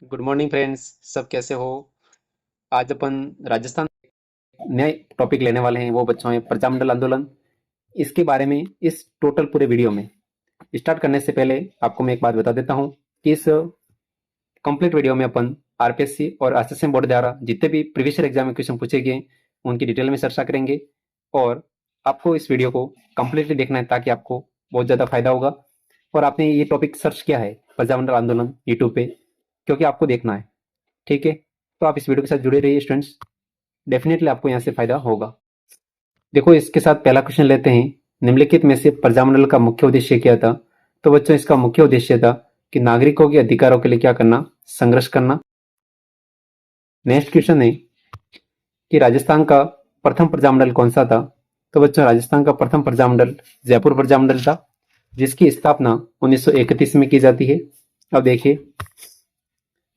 Good morning friends. सब कैसे हो? आज अपन राजस्थान नए टॉपिक लेने वाले हैं, वो बच्चों है प्रजामंडल आंदोलन। इसके बारे में इस टोटल पूरे वीडियो में स्टार्ट करने से पहले आपको मैं एक बात बता देता हूं कि इस कंप्लीट वीडियो में अपन आरपीएससी और एसएससी बोर्ड द्वारा जितने भी प्रीवियस ईयर एग्जाम में क्वेश्चन पूछे गए उनकी डिटेल में चर्चा करेंगे। और आपको इस वीडियो को कंप्लीटली देखना है ताकि आपको बहुत ज़्यादा फायदा होगा। और आपने ये टॉपिक सर्च किया है प्रजामंडल आंदोलन यूट्यूब पे, क्योंकि आपको देखना है। ठीक है, तो आप इस वीडियो के साथ जुड़े रहिए स्टूडेंट्स, डेफिनेटली आपको यहाँ से फायदा होगा। देखो, इसके साथ पहला क्वेश्चन लेते हैं। निम्नलिखित में से प्रजामंडल का मुख्य उद्देश्य क्या था? तो बच्चों, इसका मुख्य उद्देश्य था कि नागरिकों के अधिकारों के लिए क्या करना, संघर्ष करना। नेक्स्ट क्वेश्चन है कि राजस्थान का प्रथम प्रजामंडल कौन सा था? तो बच्चों, राजस्थान का प्रथम प्रजामंडल जयपुर प्रजामंडल था, जिसकी स्थापना 1931 में की जाती है। अब देखिए,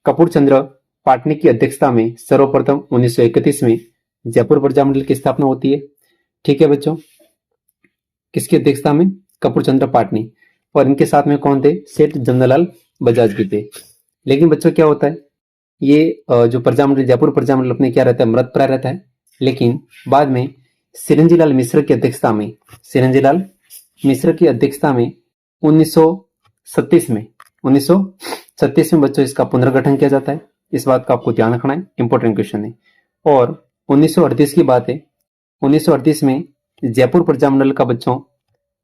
कपूर चंद्र पाटनी की अध्यक्षता में सर्वप्रथम 1931 में जयपुर प्रजामंडल की स्थापना होती है। ठीक है बच्चों, किसकी अध्यक्षता में? कपूर चंद्र पाटनी। और इनके साथ में कौन थे? सेठ जमनालाल बजाज भी थे। लेकिन बच्चों क्या होता है, ये जो प्रजामंडल जयपुर प्रजामंडल अपने क्या रहता है, मृत प्राय रहता है। लेकिन बाद में सिरंजीलाल मिश्र की अध्यक्षता में, सिरंजीलाल मिश्र की अध्यक्षता में 1936 में 1936 में बच्चों इसका पुनर्गठन किया जाता है। इस बात का आपको ध्यान रखना है, इंपॉर्टेंट क्वेश्चन है। और 1938 की बात है, 1938 में जयपुर प्रजामंडल का बच्चों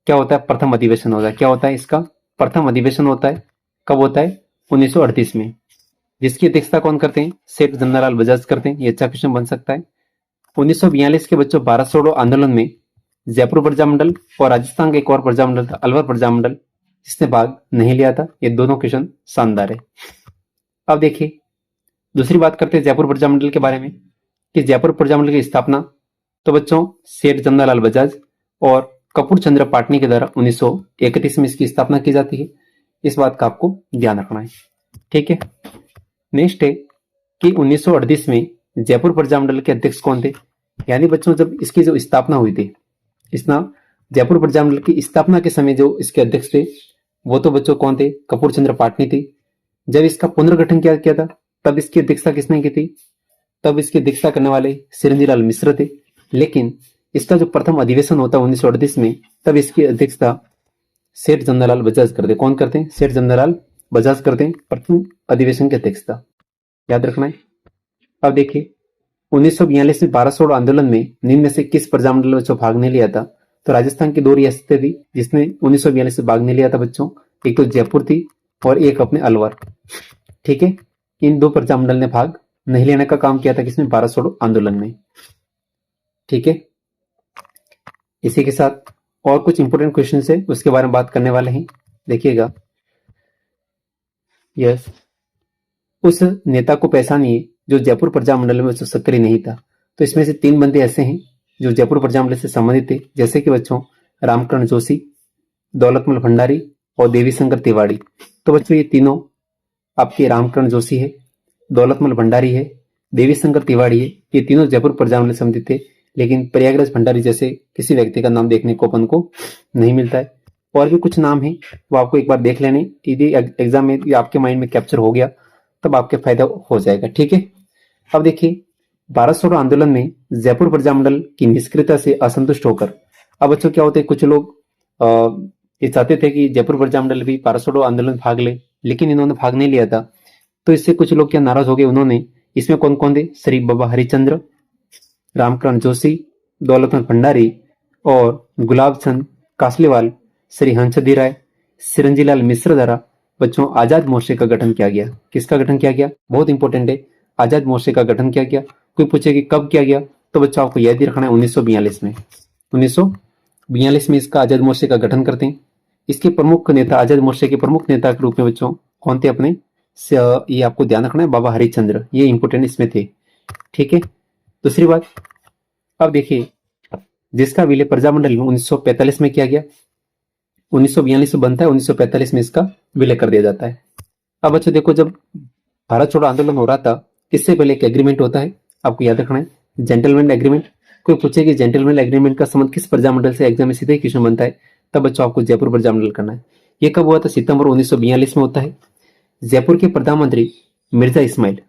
क्या होता है, प्रथम अधिवेशन होता है। क्या होता है इसका? प्रथम अधिवेशन होता है। कब होता है? 1938 में। जिसकी अध्यक्षता कौन करते हैं? सेठ जमनालाल बजाज करते हैं। ये अच्छा क्वेश्चन बन सकता है। 1942 के बच्चों भारत छोड़ो आंदोलन में जयपुर प्रजामंडल और राजस्थान का एक और प्रजामंडल था अलवर प्रजामंडल, जिसने भाग नहीं लिया था। ये दोनों क्वेश्चन शानदार है। अब देखिए, दूसरी बात करते हैं जयपुर प्रजामंडल के बारे में कि जयपुर प्रजामंडल की स्थापना तो बच्चों सेठ जमनालाल बजाज और कपूर चंद्र पाटनी के द्वारा 1931 में इसकी स्थापना की जाती है। इस बात का आपको ध्यान रखना है। ठीक है, नेक्स्ट है कि 1938 में जयपुर प्रजामंडल के अध्यक्ष कौन थे? यानी बच्चों, जब इसकी जो स्थापना हुई थी, जयपुर प्रजामंडल की स्थापना के समय जो इसके अध्यक्ष थे वो तो बच्चों कौन थे? कपूर चंद्र पाटनी थे। जब इसका पुनर्गठन किया था तब इसकी अध्यक्षता किसने की थी? तब इसकी अध्यक्षता करने वाले सिरंजीलाल मिश्र थे। लेकिन इसका जो प्रथम अधिवेशन होता है 1938 में, तब इसकी अध्यक्षता सेठ जमनालाल बजाज करते। कौन करते हैं? सेठ जमनालाल बजाज करते हैं प्रथम अधिवेशन की अध्यक्षता, याद रखना है। अब देखिए, 1942 में भारत छोड़ो आंदोलन में निम्न में से किस प्रजामंडल में भाग नहीं लिया था? तो राजस्थान की दो रियासतें थी जिसने 1942 में भाग नहीं लिया था बच्चों, एक तो जयपुर थी और एक अपने अलवर। ठीक है, इन दो प्रजामंडल ने भाग नहीं लेने का काम किया था किसमें? भारत छोड़ो आंदोलन में। ठीक है, इसी के साथ और कुछ इंपोर्टेंट क्वेश्चन है उसके बारे में बात करने वाले हैं, देखिएगा। यस, उस नेता को पहचानिए जो जयपुर प्रजामंडल में सक्रिय नहीं था। तो इसमें से 3 बंदे ऐसे हैं जो जयपुर प्रजामंडल से संबंधित थे, जैसे कि बच्चों रामकरण जोशी, दौलतमल भंडारी और देवी शंकर तिवाड़ी। तो बच्चों ये तीनों आपके रामकरण जोशी है, दौलतमल भंडारी है, देवी शंकर तिवाड़ी है। ये तीनों जयपुर प्रजामंडल से संबंधित थे। लेकिन प्रयागराज भंडारी जैसे किसी व्यक्ति का नाम देखने को अपन को नहीं मिलता है। और भी कुछ नाम है वो आपको एक बार देख लेने, यदि एग्जाम में आपके माइंड में कैप्चर हो गया तब आपके फायदा हो जाएगा। ठीक है, अब देखिए, भारत छोड़ो आंदोलन में जयपुर प्रजामंडल की निष्क्रियता से असंतुष्ट होकर, अब बच्चों क्या होते हैं, कुछ लोग ये चाहते थे कि जयपुर प्रजामंडल भी भारत छोड़ो आंदोलन भाग ले, लेकिन इन्होंने भाग नहीं लिया था। तो इससे कुछ लोग क्या नाराज हो गए। उन्होंने इसमें कौन कौन थे? श्री बाबा हरिचंद्र, रामकरण जोशी, दौलतमल भंडारी और गुलाब चंद कासलीवाल, श्री हंसदी राय, सिरंजीलाल मिश्र द्वारा बच्चों आजाद मोर्चे का गठन किया गया। किसका गठन किया गया? बहुत इंपॉर्टेंट है, आजाद मोर्चे का गठन किया गया। कोई पूछे कि कब किया गया, तो बच्चों आपको याद ही रखना है 1942 में। 1942 में इसका आजाद मोर्चे का गठन करते हैं। इसके प्रमुख नेता, आजाद मोर्चे के प्रमुख नेता के रूप में बच्चों कौन थे अपने? ये आपको ध्यान रखना है, बाबा हरिचंद्र, ये इंपोर्टेंट इसमें थे। ठीक है, दूसरी बात, अब देखिए, जिसका विलय प्रजामंडल में 1945 में किया गया, 1942 में बनता है, 1945 में इसका विलय कर दिया जाता है। अब बच्चों देखो, जब भारत छोड़ो आंदोलन हो रहा था, इससे पहले एक एग्रीमेंट होता है, आपको याद रखना है, जेंटलमैन एग्रीमेंट। कोई पूछे कि जेंटलमैन एग्रीमेंट का संबंध किस प्रजामंडल से, एग्जाम में सीधे क्वेश्चन बनता है, तब बच्चों आपको जयपुर प्रजामंडल करना है। ये कब हुआ था? सितंबर 1942 में होता है। जयपुर के प्रधानमंत्री मिर्जा इस्माइल।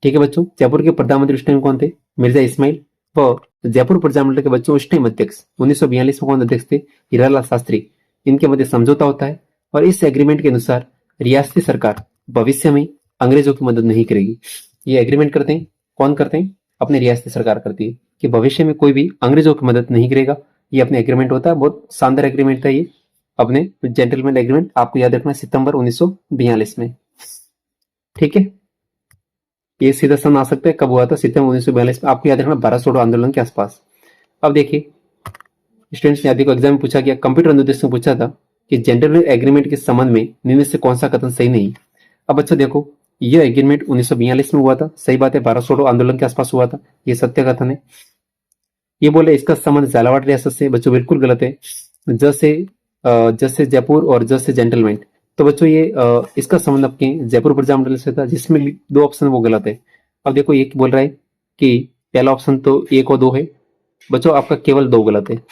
ठीक है बच्चों, जयपुर के प्रधानमंत्री उस टाइम कौन थे? मिर्जा इस्माइल। व जयपुर प्रजामंडल के बच्चों उस टाइम अध्यक्ष 1942 में कौन अध्यक्ष थे? हीरालाल शास्त्री। इनके मध्य समझौता होता है और इस एग्रीमेंट के अनुसार रियासती सरकार भविष्य में अंग्रेजों की मदद नहीं करेगी। ये एग्रीमेंट करते हैं, कौन करते हैं? अपनी रियासती सरकार करती है कि भविष्य में कोई भी अंग्रेजों की मदद नहीं करेगा। ये अपने एग्रीमेंट होता है, बहुत शानदार एग्रीमेंट था ये, अपने जेंटलमैन एग्रीमेंट। आपको याद रखना सितंबर 1942 में। ठीक है, ये सीधा सन आ सकता है कब हुआ था? सितंबर 1942 में। आपको याद रखना भारत छोड़ो आंदोलन के आसपास। अब देखिए, स्टूडेंट्स ने आदि को एग्जाम में पूछा गया, कंप्यूटर अनुदेश में पूछा था कि जेंटलमैन एग्रीमेंट के संबंध में निम्न से कौन सा कथन सही नहीं? अब बच्चों देखो, यह एग्रीमेंट 1942 में हुआ था, सही बात है, भारत छोड़ो आंदोलन के आसपास हुआ था, ये सत्य कथन है। ये बोले इसका संबंध झालावाड़ रियासत से, बच्चों बिल्कुल गलत है। जैसे जयपुर और जैसे जेंटलमैन, तो बच्चों ये इसका संबंध आपके जयपुर प्रजामंडल से था, जिसमें दो ऑप्शन वो गलत है। अब देखो, ये बोल रहा है कि पहला ऑप्शन तो 1 और 2 है, बच्चों आपका केवल 2 गलत है।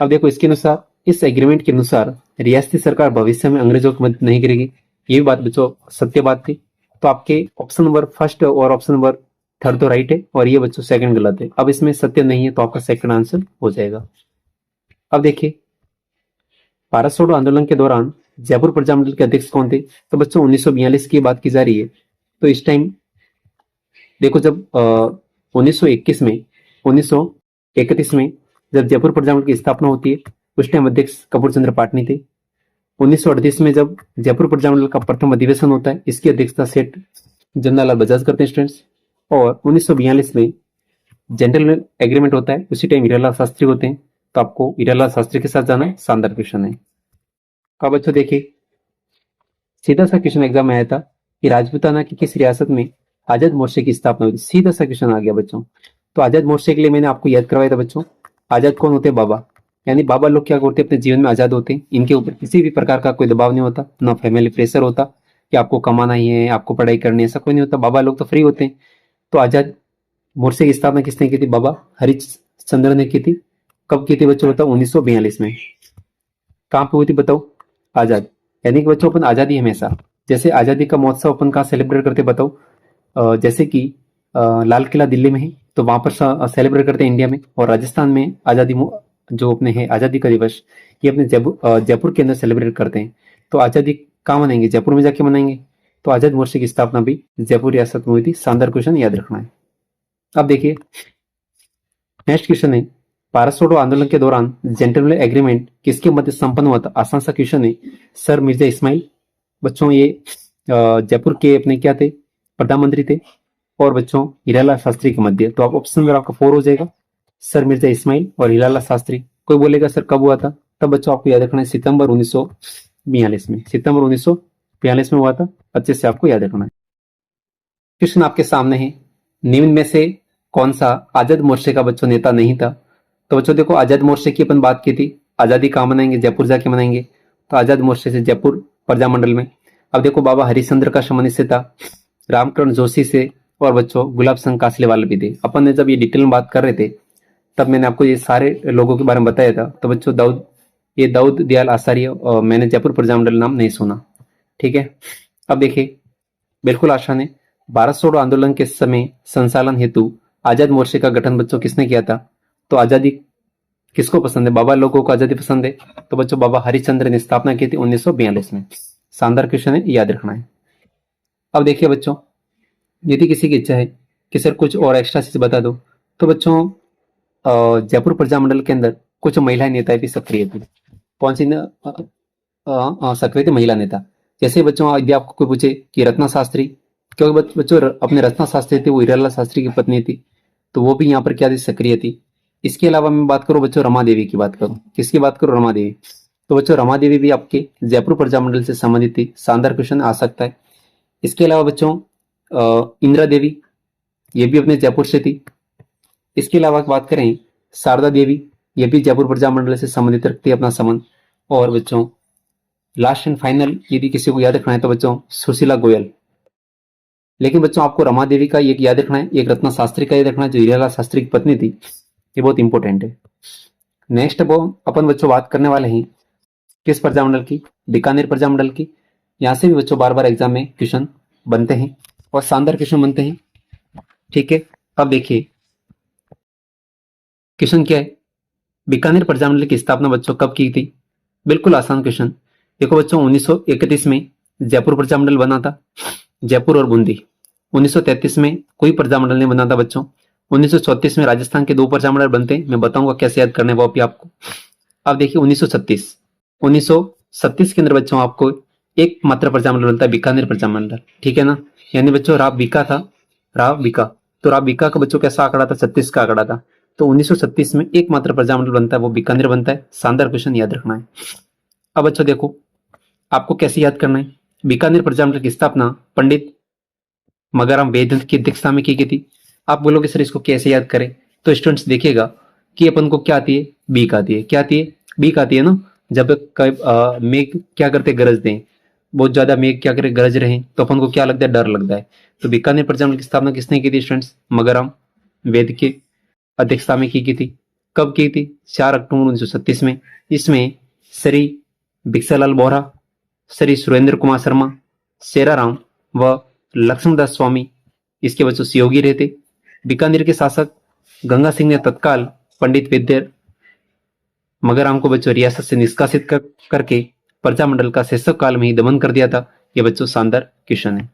अब देखो, इसके अनुसार, इस एग्रीमेंट के अनुसार रियासती सरकार भविष्य में अंग्रेजों की मदद नहीं करेगी, ये भी बात बच्चों सत्य बात थी। तो आपके ऑप्शन नंबर फर्स्ट और ऑप्शन नंबर थर्ड तो राइट है, और ये बच्चों सेकंड गलत है। अब इसमें सत्य नहीं है, तो आपका सेकंड आंसर हो जाएगा। अब देखिए, भारत छोड़ो आंदोलन के दौरान जयपुर प्रजामंडल के अध्यक्ष कौन थे? तो बच्चों 1942 की बात की जा रही है। तो इस टाइम देखो, जब 1931 में 1931 में जब जयपुर प्रजामंडल की स्थापना होती है, उस टाइम अध्यक्ष कपूर चंद्र पाटनी थे। 1938 में जब जयपुर प्रजामंडल का प्रथम अधिवेशन होता है, इसकी अध्यक्षता सेठ जमनालाल बजाज करते हैं स्टूडेंट्स। और 1942 में जेंटलमैन एग्रीमेंट होता है, उसी टाइम हीरालाल शास्त्री होते हैं। तो आपको हीरालाल शास्त्री के साथ जाना है, शानदार क्वेश्चन है। अब अच्छा देखिए, सीधा सा क्वेश्चन एग्जाम में आया था कि राजपूताना की किस रियासत में आजाद मोर्चे की स्थापना हुई थी? सीधा सा क्वेश्चन आ गया बच्चों। तो आजाद मोर्चे के लिए मैंने आपको याद करवाया था बच्चों, आजाद कौन होते हैं? बाबा। यानी बाबा लोग क्या करते हैं? अपने जीवन में आजाद होते हैं, इनके ऊपर किसी भी प्रकार का कोई दबाव नहीं होता, ना फैमिली प्रेशर होता कि आपको कमाना ही है, आपको पढ़ाई करनी है, ऐसा कोई नहीं होता। बाबा लोग तो फ्री होते हैं। तो आजाद मोर्चे की स्थापना किसने की थी? बाबा हरिश्चंद्र ने की थी। कब की थी बच्चों? बताओ, 1942 में। कहाँ पे हुई थी बताओ? आजाद। यानी कि बच्चों अपन आजादी हमेशा, जैसे आजादी का महोत्सव अपन कहाँ सेलिब्रेट करते बताओ? जैसे कि लाल किला दिल्ली में है, तो वहां पर सेलिब्रेट करते हैं इंडिया में। और राजस्थान में जो अपने है आजादी का दिवस, ये अपने जयपुर के अंदर सेलिब्रेट करते हैं। तो आजादी कहाँ मनाएंगे? जयपुर में जाके मनाएंगे। तो आजाद मोर्चे की स्थापना भी जयपुर रियासत में हुई थी। शानदार क्वेश्चन, याद रखना है। अब देखिए, नेक्स्ट क्वेश्चन है, भारत छोड़ो आंदोलन के दौरान जेंटलमैन एग्रीमेंट किसके मध्य संपन्न हुआ था? आसान सा क्वेश्चन है, सर मिर्जा इस्माइल। बच्चों ये जयपुर के अपने क्या थे? प्रधानमंत्री थे। और बच्चों हीरालाल शास्त्री के मध्य। तो आप ऑप्शन नंबर आपका 4 हो जाएगा, सर मिर्जा इस्माइल और हीरालाल शास्त्री। कोई बोलेगा सर कब हुआ था? तब बच्चों आपको याद रखना है सितंबर 1942 में। सितंबर 1942 में हुआ था, अच्छे से आपको याद रखना है। क्वेश्चन आपके सामने है, निम्न में से कौन सा आजाद मोर्चे का बच्चों नेता नहीं था? तो बच्चों देखो, आजाद मोर्चे की अपन बात की थी, आजादी कहाँ मनाएंगे? जयपुर जाके मनाएंगे। तो आजाद मोर्चे से जयपुर प्रजामंडल में। अब देखो, बाबा हरिश्चंद्र का संबंध इससे था, रामकरण जोशी से, और बच्चों गुलाब सिंह कासलेवाल भी थे। अपन ने जब ये डिटेल में बात कर रहे थे, तब मैंने आपको ये सारे लोगों के बारे में बताया था। तो बच्चों दाऊद दयाल आचार्य, और मैंने जयपुर प्रजामंडल नाम नहीं सुना। ठीक है, अब देखिए, बिल्कुल आसान है। भारत छोड़ो आंदोलन के समय संचालन हेतु आजाद मोर्चे का गठन बच्चों किसने किया था? तो आजादी किसको पसंद है? बाबा लोगों को आजादी पसंद है। तो बच्चों बाबा हरिश्चंद्र ने स्थापना की थी 1942 में। शानदार क्वेश्चन है, याद रखना है। अब देखिए बच्चों, यदि किसी की इच्छा है कि सर कुछ और एक्स्ट्रा चीज बता दो, तो बच्चों जयपुर प्रजामंडल के अंदर कुछ महिला नेता भी सक्रिय थे। कौन सी सक्रिय थे? महिला नेता। जैसे बच्चों यदि आपको कोई पूछे कि रत्ना शास्त्री, क्योंकि बच्चों अपने रत्ना शास्त्री थी, वो हीरालाल शास्त्री की पत्नी थी, तो वो भी यहाँ पर क्या थी? सक्रिय थी। इसके अलावा मैं बात करूं बच्चों, रमा देवी की बात करूं, किसकी बात करूं? रमा देवी। तो बच्चों रमा देवी भी आपके जयपुर प्रजामंडल से संबंधित थी। शानदार क्वेश्चन आ सकता है। इसके अलावा बच्चों इंदिरा देवी, ये भी अपने जयपुर से थी। इसके अलावा बात करें शारदा देवी, ये भी जयपुर प्रजामंडल से संबंधित रखती है अपना संबंध। और बच्चों लास्ट एंड फाइनल यदि किसी को याद रखना है तो बच्चों सुशीला गोयल। लेकिन बच्चों आपको रमा देवी का एक याद रखना है, एक रत्ना शास्त्री का याद रखना है, जो हीरालाल शास्त्री की पत्नी थी। ये बहुत इंपॉर्टेंट है। नेक्स्ट वो अपन बच्चों बात करने वाले हैं किस प्रजामंडल की? बीकानेर प्रजामंडल की। यहाँ से भी बच्चों बार बार एग्जाम में क्वेश्चन बनते हैं। और शानदार क्वेश्चन बनते हैं। ठीक है, अब देखिए क्वेश्चन क्या है, बीकानेर प्रजामंडल की स्थापना बच्चों कब की थी? बिल्कुल आसान क्वेश्चन। देखो बच्चों 1931 में जयपुर प्रजामंडल बना था, जयपुर और बूंदी। 1933 में कोई प्रजामंडल नहीं बना था बच्चों। 1934 में राजस्थान के दो प्रजामंडल बनते हैं, मैं बताऊंगा कैसे याद करने वो भी आपको। अब देखिए 1936 के अंदर बच्चों आपको एक मात्र प्रजामंडल बनता है, बीकानेर प्रजामंडल। ठीक है ना, यानी बच्चों राव बीका था, राव बीका। तो राव बीका का बच्चों कैसा आंकड़ा था? 36 का आंकड़ा था। तो 1936 में एक मात्र प्रजामंडल बनता है, वो बीकानेर बनता है। शानदार क्वेश्चन, याद रखना है। अब बच्चों देखो आपको कैसे याद करना है। बीकानेर प्रजामंडल की स्थापना पंडित मगाराम वेद की अध्यक्षता में की गई थी। आप बोलोगे सर इसको कैसे याद करें? तो स्टूडेंट्स देखिएगा कि अपन को क्या आती है, बीक आती है। क्या आती है? बीक आती है ना। जब मेघ क्या करते गरज दें, बहुत ज्यादा मेघ क्या करे गरज रहे, तो अपन को क्या लगता है? डर लगता है। तो बीकानेर प्रजामंडल की स्थापना किसने की थी स्टूडेंट्स? मगाराम वेद की अध्यक्षता में की गई थी। कब की थी? 4 अक्टूबर 1936 में। इसमें श्री भिक्षालाल बोहरा, श्री सुरेंद्र कुमार शर्मा, सेराराम व लक्ष्मणदास स्वामी इसके बच्चों सहयोगी रहे थे। बीकानेर के शासक गंगा सिंह ने तत्काल पंडित विद्या मगराम को बच्चों रियासत से निष्कासित करके प्रजामंडल का शैशव काल में ही दमन कर दिया था। ये बच्चों शानदार क्वेश्चन है।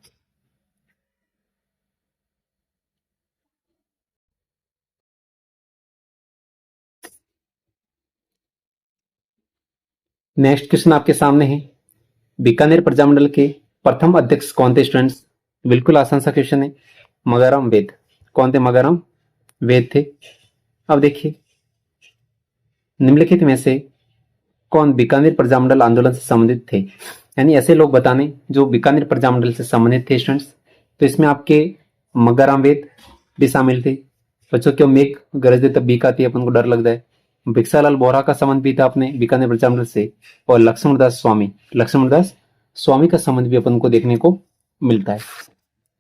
नेक्स्ट क्वेश्चन आपके सामने है, बीकानेर प्रजामंडल के प्रथम अध्यक्ष कौन थे स्टूडेंट्स? बिल्कुल आसान सा क्वेश्चन है, मगाराम वेद। कौन थे? मगाराम वेद थे। अब देखिए निम्नलिखित में से कौन बीकानेर प्रजामंडल आंदोलन से संबंधित थे? यानी ऐसे लोग बताने जो बीकानेर प्रजामंडल से संबंधित थे स्टूडेंट्स। तो इसमें आपके मगाराम वेद भी शामिल थे। बच्चों क्यों मेघ गरज दे तब बीक आती है, अपन को डर लगता है। भिक्षालाल बोहरा का संबंध भी था अपने बीकानेर प्रजामंडल से। और लक्ष्मणदास स्वामी का संबंध भी अपन को देखने को मिलता है।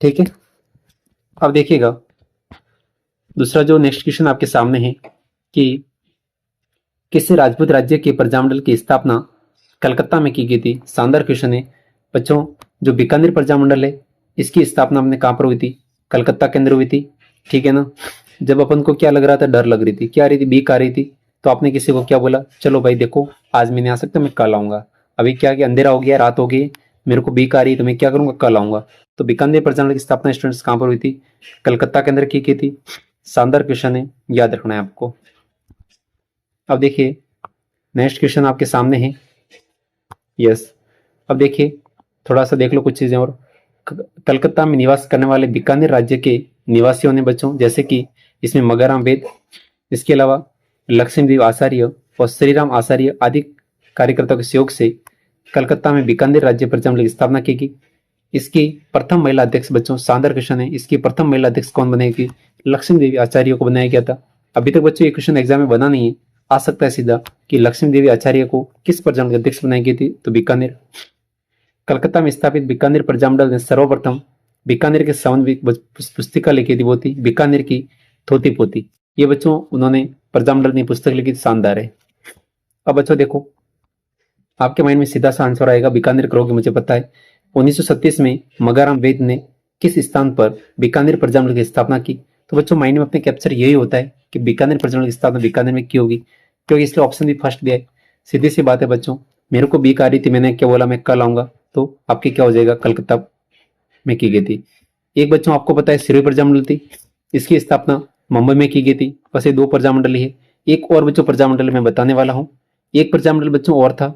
ठीक है, अब देखिएगा दूसरा जो नेक्स्ट क्वेश्चन आपके सामने है कि किसी राजपूत राज्य के प्रजामंडल की स्थापना कलकत्ता में की गई थी? शानदार क्वेश्चन है बच्चों। जो बीकानेर प्रजामंडल है इसकी स्थापना हमने कहां पर हुई थी? कलकत्ता के अंदर हुई थी। ठीक है ना। जब अपन को क्या लग रहा था? डर लग रही थी। क्या आ रही थी? बीक आ रही थी। तो आपने किसी को क्या बोला? चलो भाई देखो आज मैं नहीं आ सकता, मैं कल आऊंगा। अभी क्या कि अंधेरा हो गया, रात हो गई, मेरे को बीक आ रही है, तो मैं क्या करूंगा? कल आऊंगा। तो बीकानेर प्रजामंडल की स्थापना स्टूडेंट्स कहां पर हुई थी? कलकत्ता के अंदर की गई थी। शानदार क्वेश्चन है, याद रखना है आपको। अब देखिए नेक्स्ट क्वेश्चन आपके सामने है। यस, अब देखिए थोड़ा सा देख लो कुछ चीजें और। कलकत्ता में निवास करने वाले बीकानेर राज्य के निवासियों ने बच्चों जैसे कि इसमें मगाराम वेद, इसके अलावा लक्ष्मीदेव आचार्य और श्रीराम आचार्य आदि कार्यकर्ताओं के सहयोग से कलकत्ता में बीकानेर राज्य प्रजामंडल की स्थापना की गई। इसकी प्रथम महिला अध्यक्ष बच्चों शानदार क्वेश्चन है, इसकी प्रथम महिला अध्यक्ष कौन बनेगी? लक्ष्मी देवी आचार्य को बनाया गया था। अभी तक बच्चों ये क्वेश्चन एग्जाम में बना नहीं है, आ सकता है सीधा कि लक्ष्मी देवी आचार्य को किस प्रजामंडल अध्यक्ष बनाई गई थी? तो बीकानेर। कलकत्ता में स्थापित बीकानेर प्रजामंडल ने सर्वप्रथम बीकानेर के संबंध पुस्तिका लिखी थी, वो थी बीकानेर की थोती पोती। ये बच्चों उन्होंने प्रजामंडल ने पुस्तक लिखी थी, शानदार है। अब बच्चों देखो आपके माइंड में सीधा सा आंसर आएगा, बीकानेर करोगे मुझे पता है। 1937 में मगाराम वेद ने किस स्थान पर बीकानेर प्रजामंडल की स्थापना की? तो बच्चों माइंड में अपने कैप्चर यही होता है कि बीकानेर प्रजामंडल की स्थापना बीकानेर में की होगी, क्योंकि इसलिए ऑप्शन भी फर्स्ट दिया है। सीधी सी बात है बच्चों, मेरे को बीक आ रही थी, मैंने क्या बोला? मैं कल आऊंगा। तो आपकी क्या हो जाएगा? कलकत्ता में की गई थी। एक बच्चों आपको पता है सिरोही प्रजामंडल थी, इसकी स्थापना मुंबई में की गई थी। बस ये दो प्रजामंडल ही है। एक और बच्चों प्रजामंडल मैं बताने वाला हूँ। एक प्रजामंडल बच्चों और था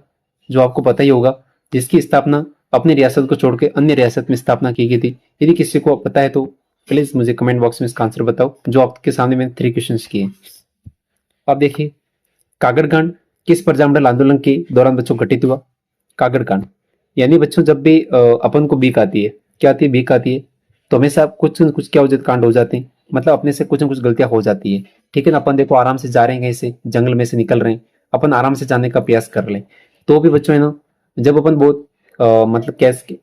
जो आपको पता ही होगा, जिसकी स्थापना अपनी रियासत को छोड़ के अन्य रियासत में स्थापना की गई थी। यदि किसी को पता है तो प्लीज मुझे कमेंट बॉक्स में इसका आंसर बताओ, जो आपके सामने मैंने 3 क्वेश्चन किए। अब देखिए कागड़ कांड किस प्रजामंडल आंदोलन के दौरान बच्चों घटित हुआ? कागड़ कांड यानी बच्चों जब भी अपन को बीक आती है, क्या आती है? बीक आती है, तो हमेशा कुछ न कुछ क्या हो जाते? कांड हो जाते हैं। मतलब अपने से कुछ न कुछ गलतियां हो जाती है। ठीक है ना। अपन देखो आराम से जा रहे हैं, कहीं से जंगल में से निकल रहे हैं, अपन आराम से जाने का प्रयास कर लें, तो भी बच्चों है ना, जब अपन बहुत मतलब कैसे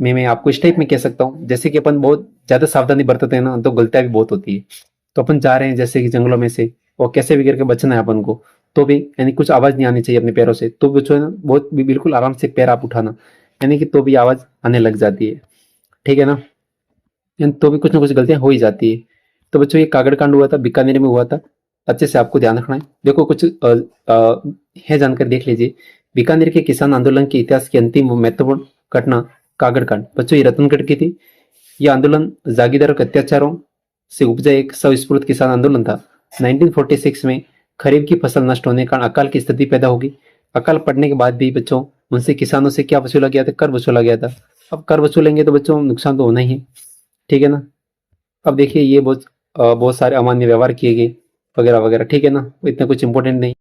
मैं आपको इस टाइप में कह सकता हूँ, जैसे कि अपन बहुत ज्यादा सावधानी बरतते हैं ना, तो गलतियां भी बहुत होती है। तो अपन जा रहे हैं जैसे कि जंगलों में से, और कैसे भी करके बचना है अपन को, तो भी यानी कुछ आवाज नहीं आनी चाहिए अपने पैरों से, तो बच्चों है ना बहुत बिल्कुल आराम से पैर आप उठाना, यानी कि तो भी आवाज आने लग जाती है। ठीक है ना। तो भी कुछ ना कुछ गलतियां हो ही जाती है। तो बच्चों ये कागड़ कांड हुआ था, बीकानेर में हुआ था। अच्छे से आपको ध्यान रखना है। देखो कुछ है जानकारी देख लीजिए। बीकानेर के किसान आंदोलन के इतिहास की अंतिम महत्वपूर्ण घटना कागड़ कांड। बच्चों ये रतनगढ़ की थी। यह आंदोलन जागीदारों के अत्याचारों से उपजा एक स्वस्फूर्त किसान आंदोलन था। 1946 में खरीफ की फसल नष्ट होने के कारण अकाल की स्थिति पैदा होगी। अकाल पड़ने के बाद भी बच्चों उनसे किसानों से क्या वसूला गया था? कर वसूला गया था। अब कर वसूलेंगे तो बच्चों नुकसान तो होना ही है, ठीक है ना। अब देखिए ये बहुत सारे अमान्य व्यवहार किए गए वगैरह वगैरह, ठीक है ना, इतना कुछ इंपॉर्टेंट नहीं।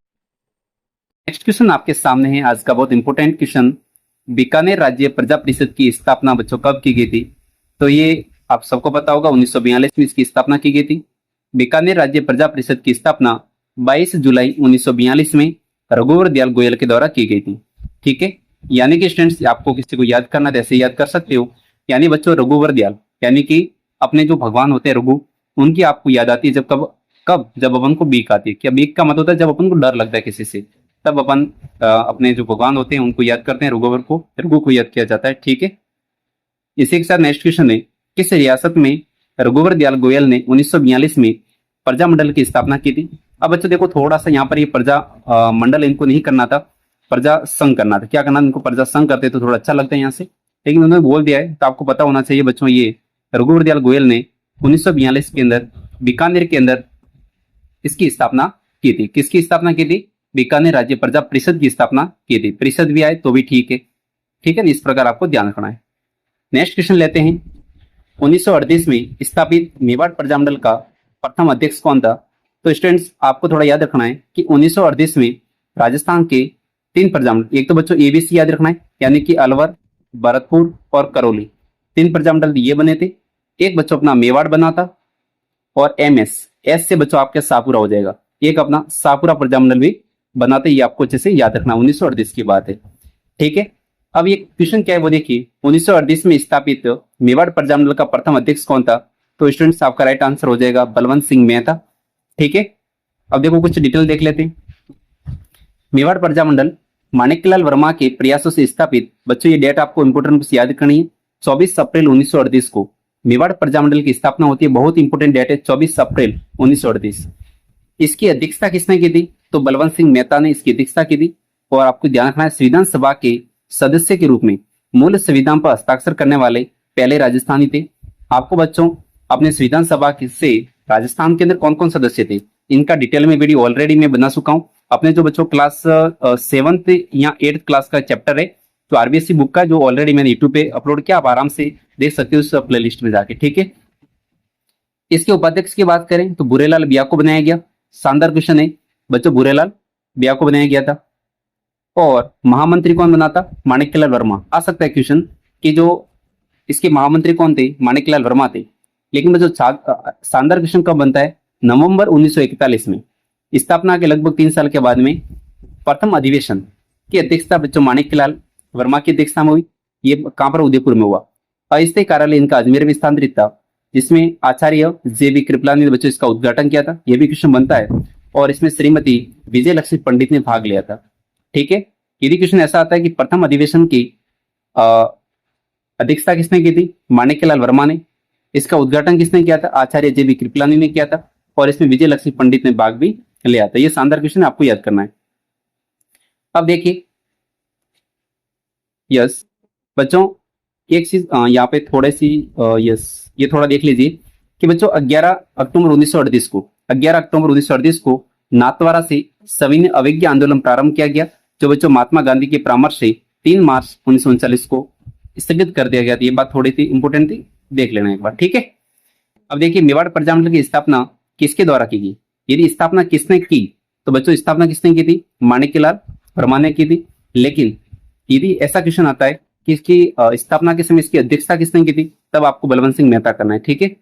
नेक्स्ट क्वेश्चन आपके सामने है आज का बहुत इंपॉर्टेंट क्वेश्चन। बीकानेर राज्य प्रजा परिषद की स्थापना बच्चों कब की गई थी? तो ये आप सबको पता होगा, 1942 में इसकी स्थापना की गई थी। बीकानेर राज्य प्रजा परिषद की स्थापना 22 जुलाई 1942 में रघुवर दयाल गोयल के द्वारा की गई थी, ठीक है। यानी कि स्टूडेंट्स आपको किसी को याद करना है ऐसे याद कर सकते हो। यानी बच्चों रघुवर दयाल यानी कि अपने जो भगवान होते हैं रघु, उनकी आपको याद आती है जब कब कब जब अपन को बीक आती है। क्या बीक का मतलब होता है जब अपन को डर लगता है किसी से, तब अपन अपने जो भगवान होते हैं उनको याद करते हैं, रघु को याद किया जाता है, ठीक है। इसी के साथ नेक्स्ट क्वेश्चन है, किस रियासत में रघुवर दयाल गोयल ने 1942 में प्रजा मंडल की स्थापना की थी? अब बच्चों देखो थोड़ा सा यहाँ पर ये प्रजा मंडल इनको नहीं करना था, प्रजा संघ करना था। क्या करना था इनको? प्रजा संघ करते तो थोड़ा अच्छा लगता है यहाँ से, लेकिन उन्होंने बोल दिया है तो आपको पता होना चाहिए बच्चों। ये रघुवर दयाल गोयल ने 1942 के अंदर बीकानेर के अंदर इसकी स्थापना की थी। किसकी स्थापना की थी? बीकानेर राज्य प्रजा परिषद की स्थापना की थी। परिषद भी आए तो भी ठीक है, ठीक है ना। इस प्रकार आपको ध्यान रखना है। नेक्स्ट क्वेश्चन लेते हैं। 1938 में स्थापित मेवाड़ प्रजामंडल का प्रथम अध्यक्ष कौन था? तो स्टूडेंट्स आपको थोड़ा याद रखना है कि 1938 में राजस्थान के 3 प्रजामंडल, एक तो बच्चों एबीसी याद रखना है, यानी कि अलवर, भरतपुर और करौली, 3 प्रजामंडल ये बने थे। एक बच्चों अपना मेवाड़ बना था, और एस से बच्चों आपके शाहपुरा हो जाएगा, एक अपना शाहपुरा प्रजामंडल भी बनाते। ये आपको अच्छे से याद रखना, 1938 की बात है, ठीक है। अब ये क्वेश्चन क्या है वो देखिए, 1938 में स्थापित मेवाड़ प्रजामंडल का प्रथम अध्यक्ष कौन था? तो स्टूडेंट्स आपका राइट आंसर हो जाएगा बलवंत सिंह मेहता, ठीक है। अब देखो कुछ डिटेल देख लेते हैं। मेवाड़ प्रजामंडल माणिक्यलाल वर्मा के प्रयासों से स्थापित, बच्चों ये डेट आपको इंपोर्टेंट याद करनी है, 24 अप्रैल 1938 को मेवाड़ प्रजामंडल की स्थापना होती है। बहुत इंपोर्टेंट डेट है 24 अप्रैल 1938। इसकी अध्यक्षता किसने की थी? तो बलवंत सिंह मेहता ने इसकी अध्यक्षता की थी। और आपको ध्यान रखना है संविधान सभा के सदस्य के रूप में मूल संविधान पर हस्ताक्षर करने वाले पहले राजस्थानी थे। आपको बच्चों अपने संविधान सभा से राजस्थान के अंदर कौन कौन सदस्य थे इनका डिटेल में वीडियो ऑलरेडी मैं बना चुका हूं। अपने जो बच्चों क्लास 7th या 8th क्लास का चैप्टर है तो आरबीएससी बुक का, जो ऑलरेडी मैंने यूट्यूब पे अपलोड किया, आप आराम से देख सकते हो उस प्ले लिस्ट में जाके, ठीक है। इसके उपाध्यक्ष की बात करें तो भूरेलाल बिया को बनाया गया। शानदार क्वेश्चन है बच्चों, भूरेलाल बिया को बनाया गया था। और महामंत्री कौन बना था? माणिक्यलाल वर्मा। आ सकता है क्वेश्चन कि जो इसके महामंत्री कौन थे? माणिक्यलाल वर्मा थे। लेकिन बच्चों शानदार क्वेश्चन कब बनता है? नवंबर 1941 में, स्थापना के लगभग 3 साल के बाद में प्रथम अधिवेशन की अध्यक्षता बच्चों माणिक्यलाल वर्मा की अध्यक्षता में हुई। ये कहां पर? उदयपुर में हुआ। अस्थायी कार्यालय इनका अजमेर में स्थानांतरित था, जिसमें आचार्य जे.बी. कृपलानी ने बच्चों इसका उद्घाटन किया था। यह भी क्वेश्चन बनता है। और इसमें श्रीमती विजय लक्ष्मी पंडित ने भाग लिया था, ठीक है। यदि क्वेश्चन ऐसा आता है कि प्रथम अधिवेशन की अध्यक्षता किसने की थी? माणिक्यलाल वर्मा ने। इसका उद्घाटन किसने किया था? आचार्य जे.बी. कृपलानी ने किया था। और इसमें विजय लक्ष्मी पंडित ने भाग भी लिया था। यह शानदार क्वेश्चन आपको याद करना है। अब देखिए, यस बच्चों एक चीज यहाँ पे थोड़ी सी यस ये थोड़ा देख लीजिए कि बच्चों 11 अक्टूबर 1938 को नाथद्वारा से सविनय अवज्ञा आंदोलन प्रारंभ किया गया, जो बच्चों महात्मा गांधी के परामर्श से 3 मार्च 1939 को स्थगित कर दिया गया था। ये बात थोड़ी सी इंपोर्टेंट थी, देख लेना एक बार, ठीक है। अब देखिए मेवाड़ प्रजामंडल की स्थापना किसके द्वारा की गई? यदि स्थापना किसने की तो बच्चों स्थापना किसने की थी? माणिक्यलाल वर्मा ने की थी। लेकिन यदि ऐसा क्वेश्चन आता है कि इसकी स्थापना के समय इसकी अध्यक्षता किसने की थी, तब आपको बलवंत सिंह मेहता करना है, ठीक है।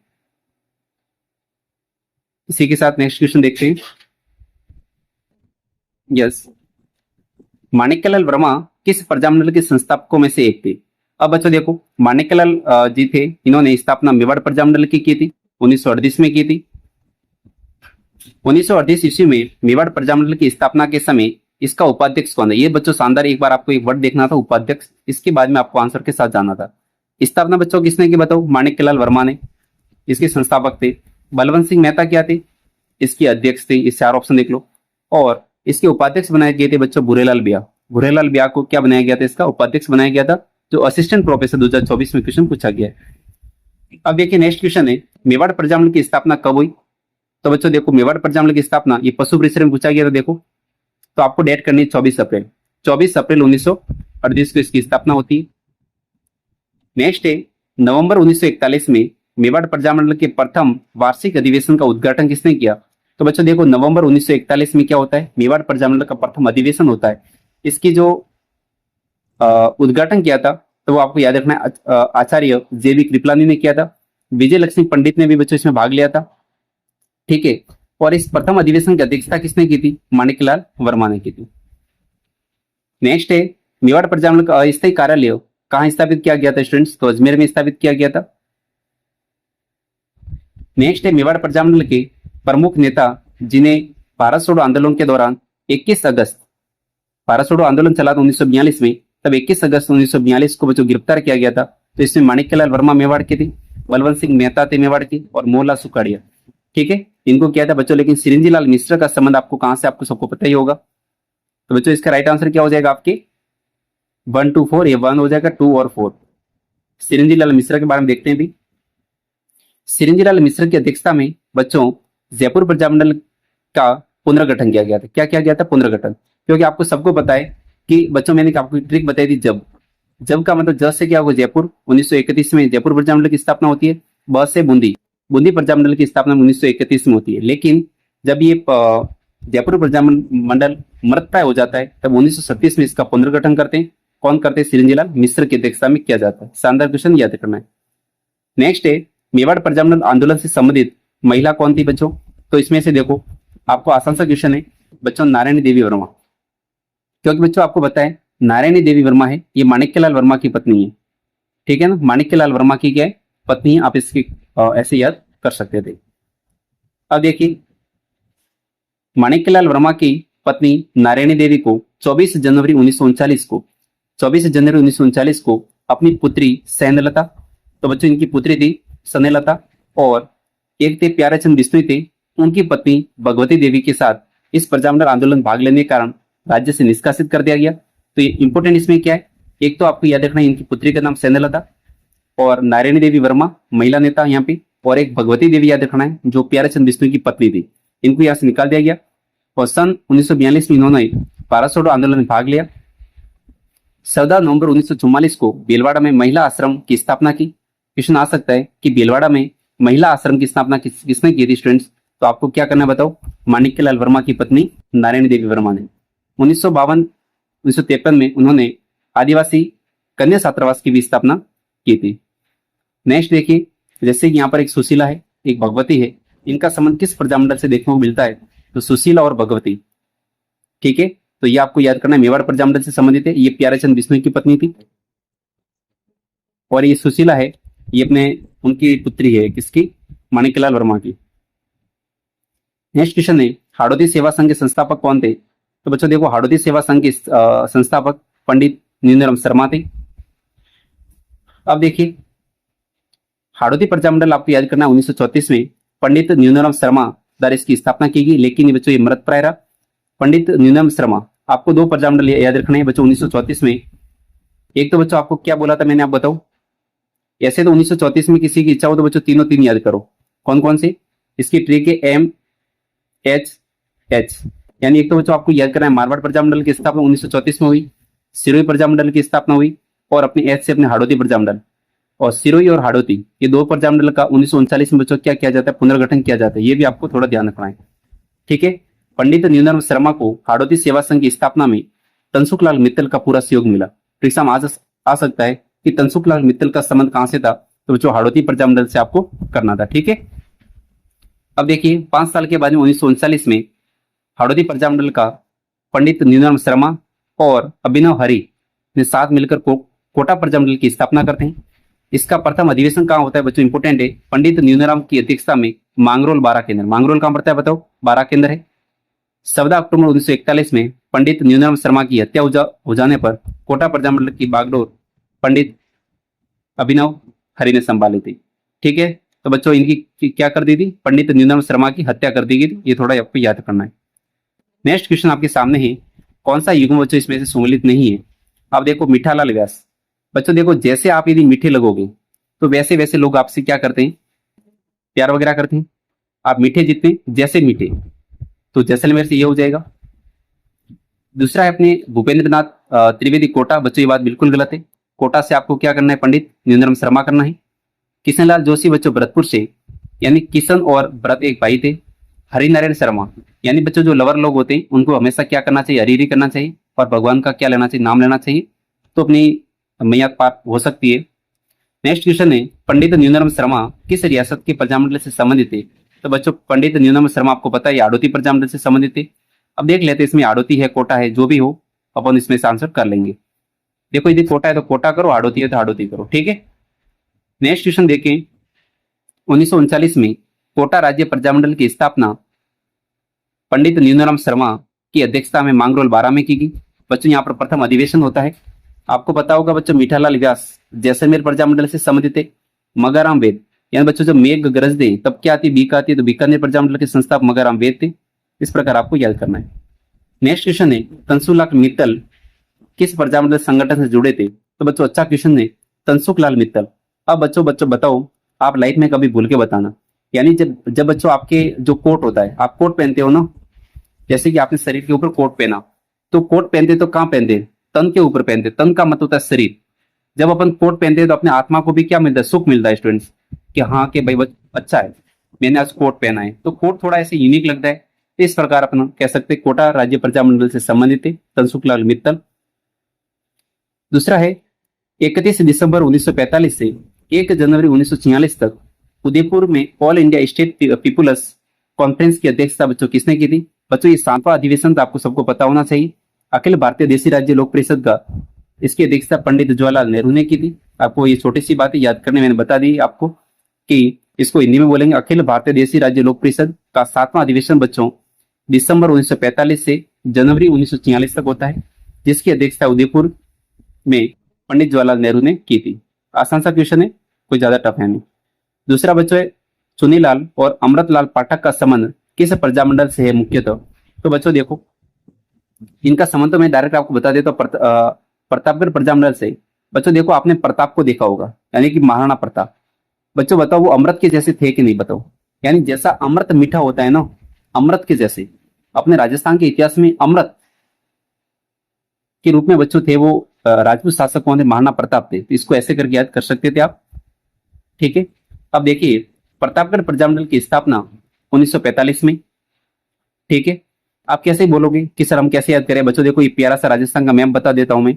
इसी के साथ नेक्स्ट क्वेश्चन देखते हैं। यस, माणिक्यलाल वर्मा किस प्रजामंडल के संस्थापकों में से एक थे? अब बच्चों देखो, माणिक्यलाल जी थे, इन्होंने स्थापना मेवाड़ प्रजामंडल की थी, 1938 में की थी। 1938 ईस्वी में मेवाड़ प्रजामंडल की स्थापना के समय इसका उपाध्यक्ष कौन है? ये बच्चों शानदार, एक बार आपको एक वर्ड देखना था उपाध्यक्ष, इसके बाद में आपको आंसर के साथ जाना था। स्थापना बच्चों किसने की बताओ? माणिक्यलाल वर्मा ने। इसके संस्थापक थे। बलवंत सिंह मेहता क्या थे, इसके अध्यक्ष थे। इस 4 ऑप्शन देख लो। और इसके उपाध्यक्ष बनाए गए थे बच्चों भूरेलाल ब्याह। भूरेलाल ब्याह को क्या बनाया गया था, इसका उपाध्यक्ष बनाया गया था, जो असिस्टेंट प्रोफेसर 2024 में क्वेश्चन पूछा गया है। अब देखिए नेक्स्ट क्वेश्चन है, मेवाड़ प्रजामंडल की स्थापना कब हुई। तो बच्चों देखो, मेवाड़ प्रजामंडल की स्थापना ये पशु परिसर में पूछा गया था। देखो तो आपको डेट करनी है 24 अप्रैल 1938 को इसकी स्थापना होती है। नेक्स्ट है, नवंबर 1941 में मेवाड़ प्रजामंडल के प्रथम वार्षिक अधिवेशन का उद्घाटन किसने किया। तो बच्चों देखो, नवंबर 1941 में क्या होता है, मेवाड़ प्रजामंडल का प्रथम अधिवेशन होता है। इसकी जो उद्घाटन किया था तो वो आपको याद रखना है, आचार्य जेबी कृपलानी ने किया था। विजय लक्ष्मी पंडित ने भी बच्चों इसमें भाग लिया था। ठीक है, और इस प्रथम अधिवेशन की अध्यक्षता किसने की थी, माणिक्यलाल वर्मा ने की थी। नेक्स्ट है, मेवाड़ प्रजामंडल का अस्थायी कार्यालय कहाँ स्थापित किया गया था स्टूडेंट्स, तो अजमेर में स्थापित किया गया था। नेक्स्ट है, मेवाड़ प्रजामंडल के प्रमुख नेता जिन्हें भारत छोड़ो आंदोलन के दौरान 21 अगस्त, भारत छोड़ो आंदोलन चला था 1942 में, तब 21 अगस्त 1942 को बच्चों गिरफ्तार किया गया था। तो इसमें माणिक्यलाल वर्मा मेवाड़ के थे, बलवंत सिंह मेहता थे मेवाड़ के, और मोहनलाल सुखाड़िया। ठीक है, इनको किया था बच्चों। लेकिन सिरंजी लाल मिश्र का संबंध आपको कहां से, आपको सबको पता ही होगा। तो बच्चों इसका राइट आंसर क्या हो जाएगा आपके 1 2 4, ये 1 हो जाएगा, 2 और 4। सिरंजी लाल मिश्र के बारे में देखते हैं भी। सिरंजी लाल मिश्र की अध्यक्षता में बच्चों जयपुर प्रजामंडल का पुनर्गठन किया गया था। क्या किया गया था, पुनर्गठन। क्योंकि आपको सबको पता है कि बच्चों मैंने आपको ट्रिक बताई थी, जब का मतलब ज से क्या होगा, जयपुर। 1931 में जयपुर प्रजामंडल की स्थापना होती है। ब से बूंदी, बूंदी प्रजामंडल की स्थापना 1931 में होती है। लेकिन जब ये जयपुर प्रजामंडल मृतप्राय हो जाता है तब 1937 में इसका पुनर्गठन करते हैं। कौन करते हैं, सिरंजी लाल मिश्र की अध्यक्षता में किया जाता है। शानदार क्वेश्चन याद करना है। नेक्स्ट है, मेवाड़ प्रजामंडल आंदोलन से संबंधित महिला कौन थी बच्चों। तो इसमें से देखो, आपको आसान सा क्वेश्चन है बच्चों, नारायणी देवी वर्मा। क्योंकि बच्चों आपको पता है नारायणी देवी वर्मा है, ये माणिक्यलाल वर्मा की पत्नी है। ठीक है ना, माणिक्यलाल वर्मा की क्या है, पत्नी है। आप इसकी ऐसे याद कर सकते थे। अब देखिए, माणिक्यलाल वर्मा की पत्नी नारायणी देवी को 24 जनवरी 1939 को 24 जनवरी 1939 को अपनी पुत्री स्नेहलता, तो बच्चों इनकी पुत्री थी स्नेहलता, और एक थे प्यारेचंद बिश्नोई थे, उनकी पत्नी भगवती देवी के साथ इस प्रजामंडल आंदोलन भाग लेने के कारण राज्य से निष्कासित कर दिया गया। तो ये इंपोर्टेंट इसमें क्या है, एक तो आपको याद रखना है इनकी पुत्री का नाम स्नेहलता, और नारायणी देवी वर्मा महिला नेता यहाँ पे, और एक भगवती देवी याद रखना है जो प्यारेचंद बिश्नोई की पत्नी थी। इनको यहाँ से निकाल दिया गया। और सन 1942 में इन्होंने भारत छोड़ो आंदोलन में भाग लिया। 14 नवंबर 1944 को भीलवाड़ा में महिला आश्रम की स्थापना की। क्वेश्चन आ सकता है कि भीलवाड़ा में महिला आश्रम की स्थापना किसने की थी स्टूडेंट्स, तो आपको क्या करना बताओ, माणिक्यलाल वर्मा की पत्नी नारायणी देवी वर्मा ने। 1953 में उन्होंने आदिवासी कन्या छात्रावास की भी स्थापना की थी। नेक्स्ट देखिए, जैसे कि यहाँ पर एक सुशीला है, एक भगवती है, इनका संबंध किस प्रजामंडल से देखने को मिलता है, तो सुशीला और भगवती। ठीक है, तो ये आपको याद करना है, मेवाड़ प्रजामंडल से संबंधित है। ये प्यारेचंद बिश्नोई की पत्नी थी, और ये सुशीला है, ये अपने उनकी पुत्री है, किसकी, माणिक्यलाल वर्मा की। नेक्स्ट क्वेश्चन है, हाड़ौती सेवा संघ के संस्थापक कौन थे। तो बच्चों देखो, हाड़ौती सेवा संघ के संस्थापक पंडित नीनाराम शर्मा थे। अब देखिए, हाड़ौती प्रजामंडल आपको याद करना है 1934 में पंडित नीनाराम शर्मा द्वारा इसकी स्थापना की गई। लेकिन बच्चों ये मृतप्राय रहा। पंडित नीनाराम शर्मा, आपको 2 प्रजामंडल याद रखना है बच्चों 1934 में। एक तो बच्चों आपको क्या बोला था मैंने, आप बताओ। ऐसे तो 1934 में किसी की इच्छा हो तो बच्चों तीनों तीन याद करो। कौन कौन से, इसकी ट्रिक है MHH। यानी एक तो बच्चों आपको याद करना है मारवाड़ प्रजामंडल की स्थापना 1934 में हुई, सिरोही प्रजामंडल की स्थापना हुई, और अपने एच से अपने हाड़ौती प्रजामंडल। और सिरोही और हाड़ौती ये 2 प्रजामंडल का 1939 में बच्चों क्या किया जाता है, पुनर्गठन किया जाता है। ये भी आपको थोड़ा ध्यान रखना है। ठीक है, पंडित नीनाराम शर्मा को हाड़ौती सेवा संघ की स्थापना में तनसुखलाल मित्तल का पूरा सहयोग मिला। परीक्षा में आ सकता है कि तनसुखलाल मित्तल का संबंध कहां से था, तो बच्चों हाड़ौती प्रजामंडल से आपको करना था। ठीक है, अब देखिए 5 साल के बाद में 1939 में हाड़ौती प्रजामंडल का पंडित नीनाराम शर्मा और अभिनव हरि ने साथ मिलकर कोटा प्रजामंडल की स्थापना करते हैं। इसका प्रथम अधिवेशन कहाँ होता है बच्चों, इंपोर्टेंट है, पंडित नीनाराम की अध्यक्षता में मांगरोल 12 केंद्र। मांगरोल कहाँ पड़ता है बताओ, 12 केंद्र है। 14 अक्टूबर 1941 में पंडित नीनाराम शर्मा की हत्या हो जाने पर कोटा प्रजामंडल की बागडोर पंडित अभिनव हरि ने संभाली थी। ठीक है, तो बच्चों इनकी क्या कर दी थी, पंडित न्यूनम शर्मा की हत्या कर दी गई थी। ये थोड़ा आपको याद करना है। नेक्स्ट क्वेश्चन आपके सामने है, कौन सा युग्म बच्चों इसमें से सम्मिलित नहीं है। आप देखो मीठालाल व्यास। बच्चों देखो जैसे आप यदि मीठे लगोगे तो वैसे वैसे लोग आपसे क्या करते हैं, प्यार वगैरह करते हैं। आप मीठे जितने जैसे मीठे, तो जैसलमेर से ये हो जाएगा। दूसरा है अपने भूपेंद्र नाथ त्रिवेदी कोटा। बच्चों ये बात बिल्कुल गलत है। कोटा से आपको क्या करना है, पंडित न्यूनम शर्मा करना है। किशनलाल जोशी बच्चों भरतपुर से, यानी किशन और भरत एक भाई थे। हरिनारायण शर्मा, यानी बच्चों जो लवर लोग होते हैं उनको हमेशा क्या करना चाहिए, हरी करना चाहिए और भगवान का क्या लेना चाहिए, नाम लेना चाहिए, तो अपनी मैयाद पार हो सकती है। नेक्स्ट क्वेश्चन है, पंडित न्यूनम शर्मा किस रियासत के प्रजामंडल से संबंधित है। तो बच्चों पंडित न्यूनम शर्मा आपको पता है हाड़ौती प्रजामंडल से संबंधित है। अब देख लेते हैं इसमें हाड़ौती है, कोटा है, जो भी हो अपन इसमें से आंसर कर लेंगे। देखो यदि कोटा है तो कोटा करो, हाड़ौती है तो हाड़ौती करो, ठीक है। नेक्स्ट क्वेश्चन देखें, 1939 में कोटा राज्य प्रजामंडल की स्थापना पंडित न्यूनम शर्मा की अध्यक्षता में मांगरोल 12 में की गई। बच्चों यहाँ पर प्रथम अधिवेशन होता है। आपको पता होगा बच्चों मीठालाल व्यास जैसलमेर प्रजामंडल से संबंधित है। मगाराम वेद, यानी बच्चों जब मेघ गरजते तब क्या आती, बीक आती है, तो बीकानेर प्रजामंडल के संस्थापक मगाराम वेद थे। इस प्रकार आपको याद करना है। नेक्स्ट क्वेश्चन है, तंसुलाल मित्तल किस प्रजामंडल संगठन से जुड़े थे। तो बच्चों अच्छा क्वेश्चन है, तंसुकलाल मित्तल। अब बच्चों बताओ, आप लाइफ में कभी भूल के बताना। यानी जब बच्चों आपके जो कोट होता है, आप कोट पहनते हो ना, जैसे कि आपने शरीर के ऊपर कोट पहना, तो कोट पहनते तो कहाँ पहनते, तन के ऊपर पहनते। तन का मतलब होता है शरीर। जब अपन कोट पहनते हैं तो अपने आत्मा को भी क्या मिलता है, सुख मिलता है स्टूडेंट्स, कि हाँ कि भाई अच्छा है मैंने आज कोट पहना है, तो कोट थोड़ा ऐसे यूनिक लगता है। इस प्रकार अपन कह सकते हैं कोटा राज्य प्रजामंडल से संबंधित है तंसुकलाल मित्तल। दूसरा है, 31 दिसंबर 1945 से 1 जनवरी 1946 तक उदयपुर में All India State People's Conference की अध्यक्षता बच्चों किसने की थी। बच्चों ये 7वां अधिवेशन था, आपको सबको पता होना चाहिए। अखिल भारतीय देशी राज्य लोक परिषद का, इसकी अध्यक्षता पंडित जवाहरलाल नेहरू ने की थी। आपको ये छोटी सी बात याद करने मैंने बता दी आपको कि इसको हिंदी में बोलेंगे, अखिल भारतीय देशी राज्य लोक परिषद का 7वां अधिवेशन बच्चों दिसंबर 1945 से जनवरी 1946 तक होता है, जिसकी अध्यक्षता उदयपुर में पंडित जवाहरलाल नेहरू ने की थी। आसान सा क्वेश्चन है, कोई ज्यादा टफ है नहीं। दूसरा बच्चों है, चुनीलाल और अमृतलाल पाठक का संबंध किस प्रजामंडल से है मुख्यतः। तो बच्चों देखो इनका संबंध तो मैं डायरेक्ट आपको बता देता हूँ, प्रतापगढ़ प्रजामंडल से। बच्चों देखो आपने प्रताप को देखा होगा, यानी कि महाराणा प्रताप। बच्चों बताओ वो अमृत के जैसे थे कि नहीं, बताओ। यानी जैसा अमृत मीठा होता है ना, अमृत के जैसे अपने राजस्थान के इतिहास में अमृत के रूप में बच्चों थे वो राजपूत शासक कौन थे, महाराणा प्रताप थे। तो इसको ऐसे करके याद कर सकते थे आप, ठीक है। अब देखिए प्रतापगढ़ प्रजामंडल की स्थापना 1945 में, ठीक है। आप कैसे बोलोगे कि सर हम कैसे याद करें। बच्चों देखो ये प्यारा सा राजस्थान का मैप बता देता हूं मैं।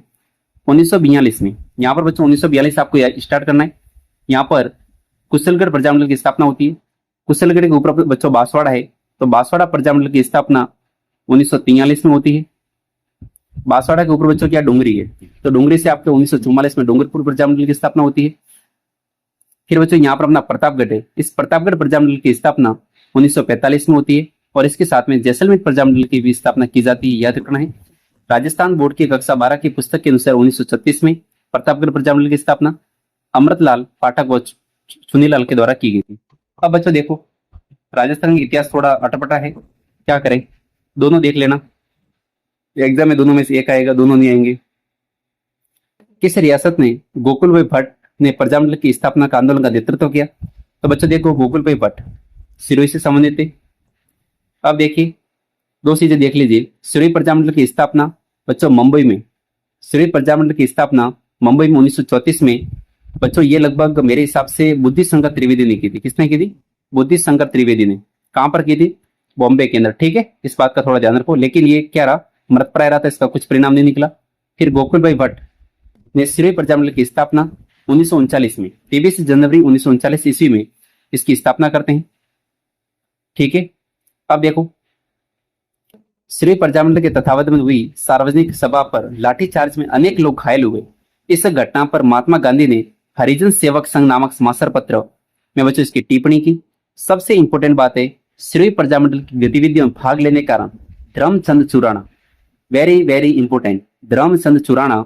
1942 में, यहाँ पर बच्चों 1942 आपको स्टार्ट करना है। यहाँ पर कुशलगढ़ प्रजामंडल की स्थापना होती है। कुशलगढ़ के ऊपर बच्चों बांसवाड़ा है, तो बांसवाड़ा प्रजामंडल की स्थापना 1943 में होती है। बांसवाड़ा के ऊपर बच्चों क्या डुंगरी है, तो डुंगरी से आपके 1944 में डूंगरपुर प्रजामंडल की स्थापना होती है। फिर बच्चों यहाँ पर अपना प्रतापगढ़ है, इस प्रतापगढ़ प्रजामंडल की स्थापना 1945 में होती है और इसके साथ में जैसलमेर प्रजामंडल की भी स्थापना की जाती है, याद रखना है। राजस्थान बोर्ड की कक्षा 12 की पुस्तक के अनुसार 1936 में प्रतापगढ़ प्रजामंडल की स्थापना अमृतलाल पाठक व चुनीलाल के द्वारा की गई थी। अब बच्चों देखो राजस्थान का इतिहास थोड़ा अटपटा है, क्या करें, दोनों देख लेना, एग्जाम में दोनों में से एक आएगा, दोनों नहीं आएंगे। किस रियासत ने गोकुल भाई भट्ट ने प्रजामंडल की स्थापना का आंदोलन का नेतृत्व किया। तो बच्चों देखो गोकुल भाई भट्ट सिरोही से संबंधित थे। अब देखिए दो चीजें देख लीजिए, सिरोही प्रजामंडल की स्थापना बच्चों मुंबई में, सिरोही प्रजामंडल की स्थापना मुंबई में 1934 में। बच्चों ये लगभग मेरे हिसाब से बुद्धि शंकर त्रिवेदी ने की थी। किसने की थी, बुद्धि शंकर त्रिवेदी ने। कहां पर की थी, बॉम्बे के अंदर, ठीक है। इस बात का थोड़ा ध्यान रखो, लेकिन ये क्या रहा, मृतप्राय रहा था, इसका कुछ परिणाम नहीं निकला। फिर गोकुल भाई भट्ट ने सिरोही प्रजामंडल की स्थापना 1939 में, 23 जनवरी 1939 ईस्वी में इसकी स्थापना करते हैं, ठीक है। अब देखो सिरोही प्रजामंडल के तत्वावधान में हुई सार्वजनिक सभा पर लाठीचार्ज में अनेक लोग घायल हुए। इस घटना पर महात्मा गांधी ने हरिजन सेवक संघ नामक समाचार पत्र में बच्चों इसकी टिप्पणी की। सबसे इंपॉर्टेंट बात है, सिरोही प्रजामंडल की गतिविधियों में भाग लेने के कारण धर्मचंद चुराना, वेरी वेरी इंपॉर्टेंट, धर्मचंद चुराना।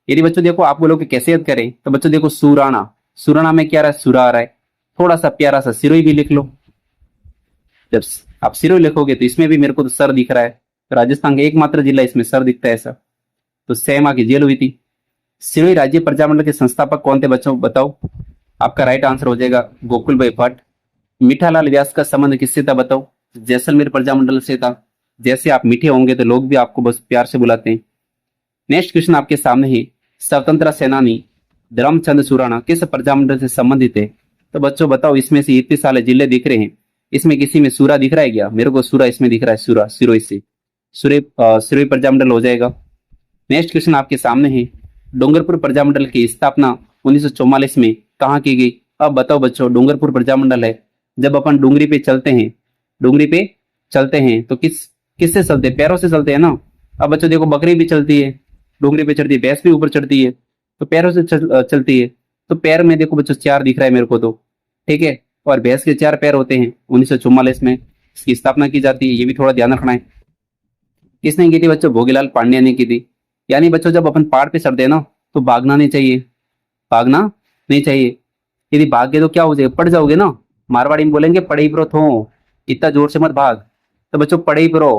यदि बच्चों देखो आप बोलोगे कैसे याद करें, तो बच्चों देखो सुराणा, सुराणा में क्या रहा है, सुरा आ रहा है, थोड़ा सा प्यारा सा सिरोही भी लिख लो। जब आप सिरोही लिखोगे तो इसमें भी मेरे को तो सर दिख रहा है, राजस्थान का एकमात्र जिला इसमें सर दिखता है ऐसा, तो 6 माह की जेल हुई थी। सिरोही राज्य प्रजामंडल के संस्थापक कौन थे बच्चों, बताओ। आपका राइट आंसर हो जाएगा गोकुल भाई भट्ट। मीठालाल व्यास का संबंध किससे था, बताओ। जैसलमेर प्रजामंडल से था। जैसे आप मीठे होंगे तो लोग भी आपको बस प्यार से बुलाते हैं। नेक्स्ट क्वेश्चन आपके सामने है, स्वतंत्रता सेनानी धर्मचंद सुराणा किस प्रजामंडल से संबंधित है। तो बच्चों बताओ, इसमें से इतने सारे जिले दिख रहे हैं, इसमें किसी में सूरा दिख रहा है क्या, मेरे को सूरा इसमें दिख रहा है, सूरा सिरोही से, सिरोही प्रजामंडल हो जाएगा। नेक्स्ट क्वेश्चन आपके सामने है, डूंगरपुर प्रजामंडल की स्थापना 1944 में कहाँ की गई। अब बताओ बच्चों, डूंगरपुर प्रजामंडल है, जब अपन डूंगरी पे चलते हैं, डूंगरी पे चलते हैं तो किससे चलते हैं, पैरों से चलते हैं ना। अब बच्चों देखो, बकरी भी चलती है डूंगरी पे चढ़ती है, भैंस भी ऊपर चढ़ती है, तो पैरों से चलती है। तो पैर में देखो बच्चों 4 दिख रहा है मेरे को तो, ठीक है। और भैंस के 4 पैर होते हैं। 1944 में इसकी स्थापना की जाती है, ये भी थोड़ा ध्यान रखना है। किसने की थी बच्चों, भोगीलाल पांड्या ने की थी। यानी बच्चों जब अपन पहाड़ पे चढ़ते हैं ना तो भागना नहीं चाहिए, भागना नहीं चाहिए। यदि भाग गए तो क्या हो जाएगा, पड़ जाओगे ना। मारवाड़ी में बोलेंगे पड़े ही प्रो थो, इतना जोर से मत भाग। तो बच्चों पड़े ही प्रो,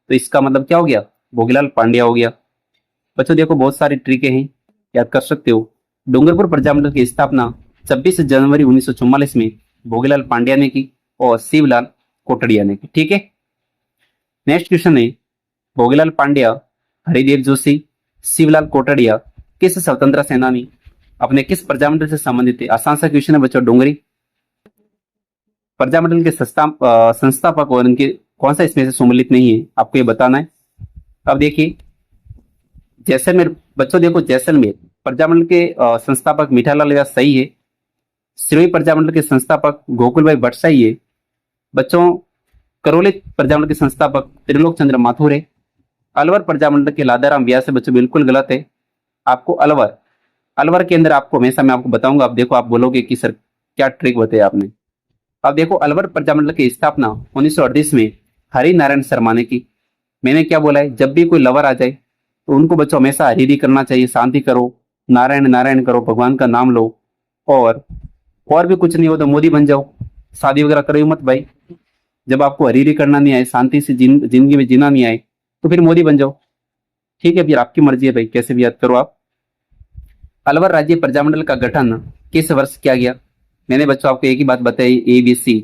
तो इसका मतलब क्या हो गया, भोगीलाल पांड्या हो गया। बच्चों देखो बहुत सारी ट्रिकें हैं, याद कर सकते हो। डूंगरपुर प्रजामंडल की स्थापना 26 जनवरी 1944 में भोगीलाल पांड्या ने की और शिवलाल कोटड़िया ने की, ठीक है। नेक्स्ट क्वेश्चन है, भोगीलाल पांड्या, हरिदेव जोशी, शिवलाल कोटड़िया किस स्वतंत्रता सेनानी अपने किस प्रजामंडल से संबंधित थे। आसान सा क्वेश्चन है बच्चों। डोंगरी प्रजामंडल के संस्थापक और इनके कौन सा इसमें से सम्मिलित नहीं है, आपको ये बताना है। अब देखिए जैसलमेर, बच्चों देखो जैसलमेर प्रजामंडल के संस्थापक मीठालाल व्यास सही है। सिरोही प्रजामंडल के संस्थापक गोकुल भाई भट्ट सही है। बच्चों करौली प्रजामंडल के संस्थापक त्रिलोक चंद्र माथुर है। अलवर प्रजामंडल के लादाराम व्यास है, बच्चों बिल्कुल गलत है। आपको अलवर, अलवर के अंदर आपको हमेशा मैं आपको बताऊंगा, आप देखो आप बोलोगे कि सर क्या ट्रिक बताई आपने। अब देखो अलवर प्रजामंडल की स्थापना 1938 में हरि नारायण शर्मा ने की। मैंने क्या बोला है, जब भी कोई लवर आ जाए तो उनको बच्चों हमेशा हरि करना चाहिए, शांति करो, नारायण नारायण करो, भगवान का नाम लो, और भी कुछ नहीं हो तो मोदी बन जाओ, शादी वगैरह करो मत भाई। जब आपको हरी करना नहीं आए, शांति से जिंदगी में जीना नहीं आए तो फिर मोदी बन जाओ, ठीक है। फिर आपकी मर्जी है भाई, कैसे भी याद करो आप। अलवर राज्य प्रजामंडल का गठन किस वर्ष किया गया। मैंने बच्चों आपको एक ही बात बताई, ABC,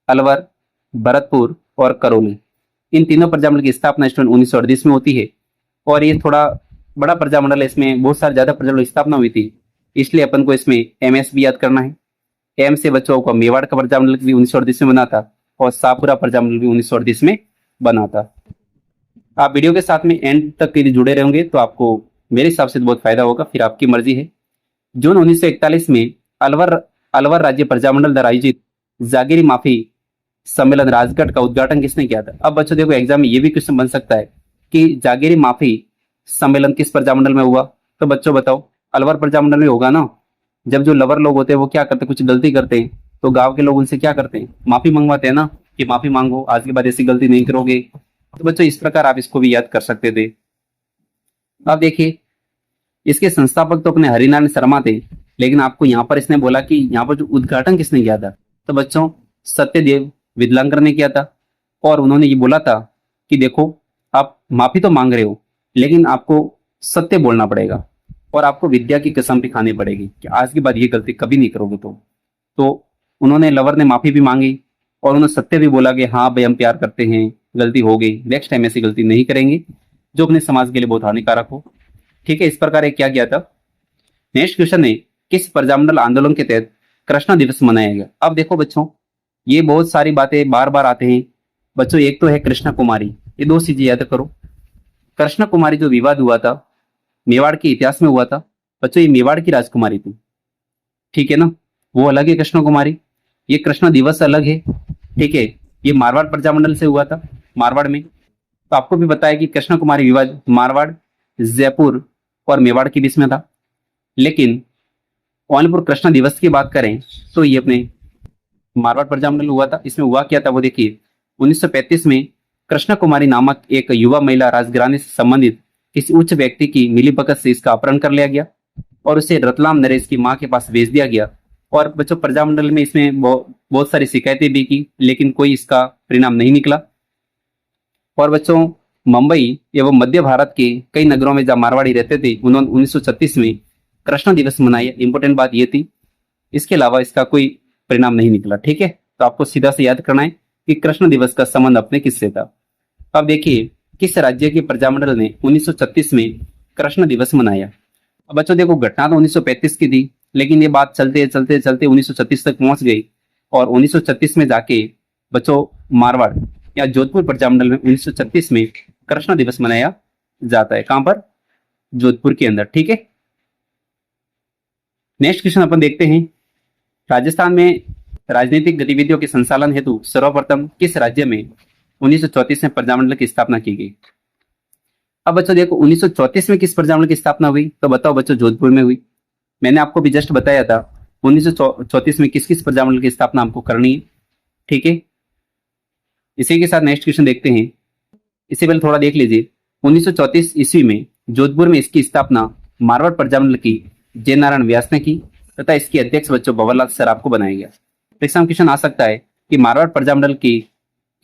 अलवर, भरतपुर और करौली, इन तीनों प्रजामंडल की स्थापना 1938 में होती है। और ये थोड़ा बड़ा प्रजामंडल है, इसमें बहुत सारे ज्यादा प्रजामंडल स्थापना हुई थी, इसलिए अपन को इसमें MS भी याद करना है। M से बच्चों को मेवाड़ का प्रजामंडल भी 1938 में बना था और शाहपुरा प्रजामंडल भी 1938 में बना था। आप वीडियो के साथ में एंड तक यदि जुड़े रहेंगे तो आपको मेरे हिसाब से बहुत फायदा होगा, फिर आपकी मर्जी है। जून 1941 में अलवर राज्य प्रजामंडल द्वारा आयोजित जागीरी माफी सम्मेलन राजगढ़ का उद्घाटन किसने किया था। अब बच्चों देखो एग्जाम में ये भी क्वेश्चन बन सकता है कि जागीरी माफी सम्मेलन किस प्रजामंडल में हुआ। तो बच्चों बताओ, अलवर प्रजामंडल में होगा ना। जब जो लवर लोग होते हैं वो क्या करते हैं, कुछ गलती करते हैं तो गांव के लोग उनसे क्या करते हैं, माफी मंगवाते हैं ना, कि माफी मांगो, आज के बाद ऐसी गलती नहीं करोगे। तो बच्चों इस प्रकार आप इसको भी याद कर सकते थे। अब देखिए इसके संस्थापक तो अपने हरिनारायण शर्मा थे, लेकिन आपको यहाँ पर इसने बोला कि यहाँ पर जो उद्घाटन किसने किया था, तो बच्चों सत्यदेव विद्लांकर ने किया था। और उन्होंने ये बोला था कि देखो आप माफी तो मांग रहे हो, लेकिन आपको सत्य बोलना पड़ेगा और आपको विद्या की कसम भी खानी पड़ेगी कि आज के बाद ये गलती कभी नहीं करोगे। तो उन्होंने, लवर ने माफी भी मांगी और उन्होंने सत्य भी बोला कि हाँ भाई हम प्यार करते हैं, गलती हो गई, नेक्स्ट टाइम ऐसी गलती नहीं करेंगे जो अपने समाज के लिए बहुत हानिकारक हो, ठीक है। इस प्रकार एक क्या किया था। नेक्स्ट क्वेश्चन है, किस प्रजामंडल आंदोलन के तहत कृष्णा दिवस मनाया गया। अब देखो बच्चों ये बहुत सारी बातें बार बार आते हैं बच्चों। एक तो है कृष्णा कुमारी, ये 2 चीजें याद करो। कृष्णा कुमारी जो विवाद हुआ था मेवाड़ के इतिहास में हुआ था बच्चों, ये मेवाड़ की राजकुमारी थी, ठीक है ना, वो अलग है कृष्णा कुमारी। ये कृष्णा दिवस अलग है, ठीक है। ये मारवाड़ प्रजामंडल से हुआ था, मारवाड़ में। तो आपको भी बताया कि कृष्णा कुमारी विवाद मारवाड़, जयपुर और मेवाड़ के बीच में था। लेकिन ओनपुर कृष्णा दिवस की बात करें तो ये अपने मारवाड़ प्रजामंडल हुआ था। इसमें हुआ क्या था वो देखिए, 1935 में कृष्णा कुमारी नामक एक युवा महिला राजघराने से संबंधित किसी उच्च व्यक्ति की मिलीभगत से इसका अपहरण कर लिया गया और उसे रतलाम नरेश की मां के पास भेज दिया गया। और बच्चों प्रजामंडल में इसमें बहुत सारी शिकायतें भी की, लेकिन कोई इसका परिणाम नहीं निकला। और बच्चों मुंबई एवं मध्य भारत के कई नगरों में जहां मारवाड़ी रहते थे, उन्होंने 1936 में कृष्ण दिवस मनाया। इंपॉर्टेंट बात ये थी। इसके अलावा इसका कोई परिणाम नहीं निकला। ठीक है, तो आपको सीधा से याद करना है कि कृष्ण दिवस का संबंध अपने किससे था। अब देखिए किस राज्य के प्रजामंडल ने 1936 में कृष्ण दिवस मनाया। अब बच्चों देखो, घटना तो 1935 की थी, लेकिन ये बात चलते चलते चलते 1936 तक पहुंच गई। और 1936 में जाके बच्चों मारवाड़ या जोधपुर प्रजामंडल में 1936 में कृष्ण दिवस मनाया जाता है। कहां पर? जोधपुर के अंदर। ठीक है, नेक्स्ट क्वेश्चन अपन देखते हैं। राजस्थान में राजनीतिक गतिविधियों के संचालन हेतु सर्वप्रथम किस राज्य में 1934 में प्रजामंडल की स्थापना की गई? अब बच्चों देखो, 1934 में किस प्रजामंडल की स्थापना हुई? तो बताओ बच्चों, जोधपुर में हुई। मैंने आपको भी जस्ट बताया था 1934 में किस किस प्रजामंडल की स्थापना आपको करनी है। ठीक है, इसी के साथ नेक्स्ट क्वेश्चन देखते हैं। इससे पहले थोड़ा देख लीजिए, 1934 ईस्वी में जोधपुर में इसकी स्थापना मारवाड़ प्रजामंडल की जय नारायण व्यास ने की तथा इसके अध्यक्ष बच्चों भंवरलाल सराफ को बनाया गया। एग्जाम क्वेश्चन आ सकता है कि मारवाड़ प्रजामंडल की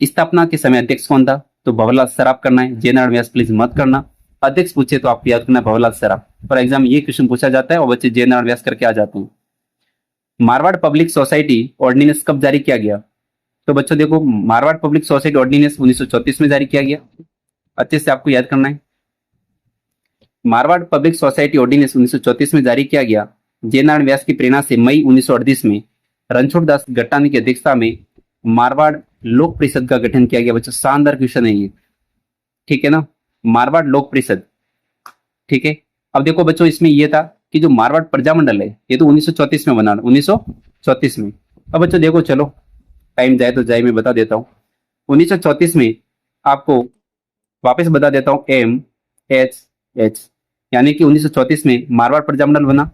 स्थापना के समय अध्यक्ष कौन था? तो भंवरलाल सराफ करना है, जय नारायण व्यास प्लीज मत करना। अध्यक्ष पूछे तो आपको याद करना है भंवरलाल सराफ। पर एग्जाम ये क्वेश्चन पूछा जाता है और बच्चे जय नारायण व्यास करके आ जाते हैं। मारवाड़ पब्लिक सोसाइटी ऑर्डिनेंस कब जारी किया गया? तो बच्चों देखो, मारवाड़ पब्लिक सोसाइटी ऑर्डिनेंस 1934 में जारी किया गया। अच्छे से आपको याद करना है। मारवाड़ पब्लिक सोसाइटी ऑर्डिनेंस 1934 में जारी किया गया। जय नारायण व्यास की प्रेरणा से मई 1938 में रणछोड़ दास गट्टानी की अध्यक्षता में मारवाड़ लोक परिषद का गठन किया गया। बच्चों शानदार क्वेश्चन है ये। ठीक है ना, मारवाड़ लोक परिषद। ठीक है, अब देखो बच्चों, इसमें यह था कि जो मारवाड़ प्रजामंडल है ये तो 1934 में बना, 1934 में। अब बच्चों देखो, चलो टाइम जाए तो जाए, मैं बता देता हूं। 1934 में आपको वापस बता देता हूं, MHH, यानी कि 1934 में मारवाड़ प्रजामंडल बना,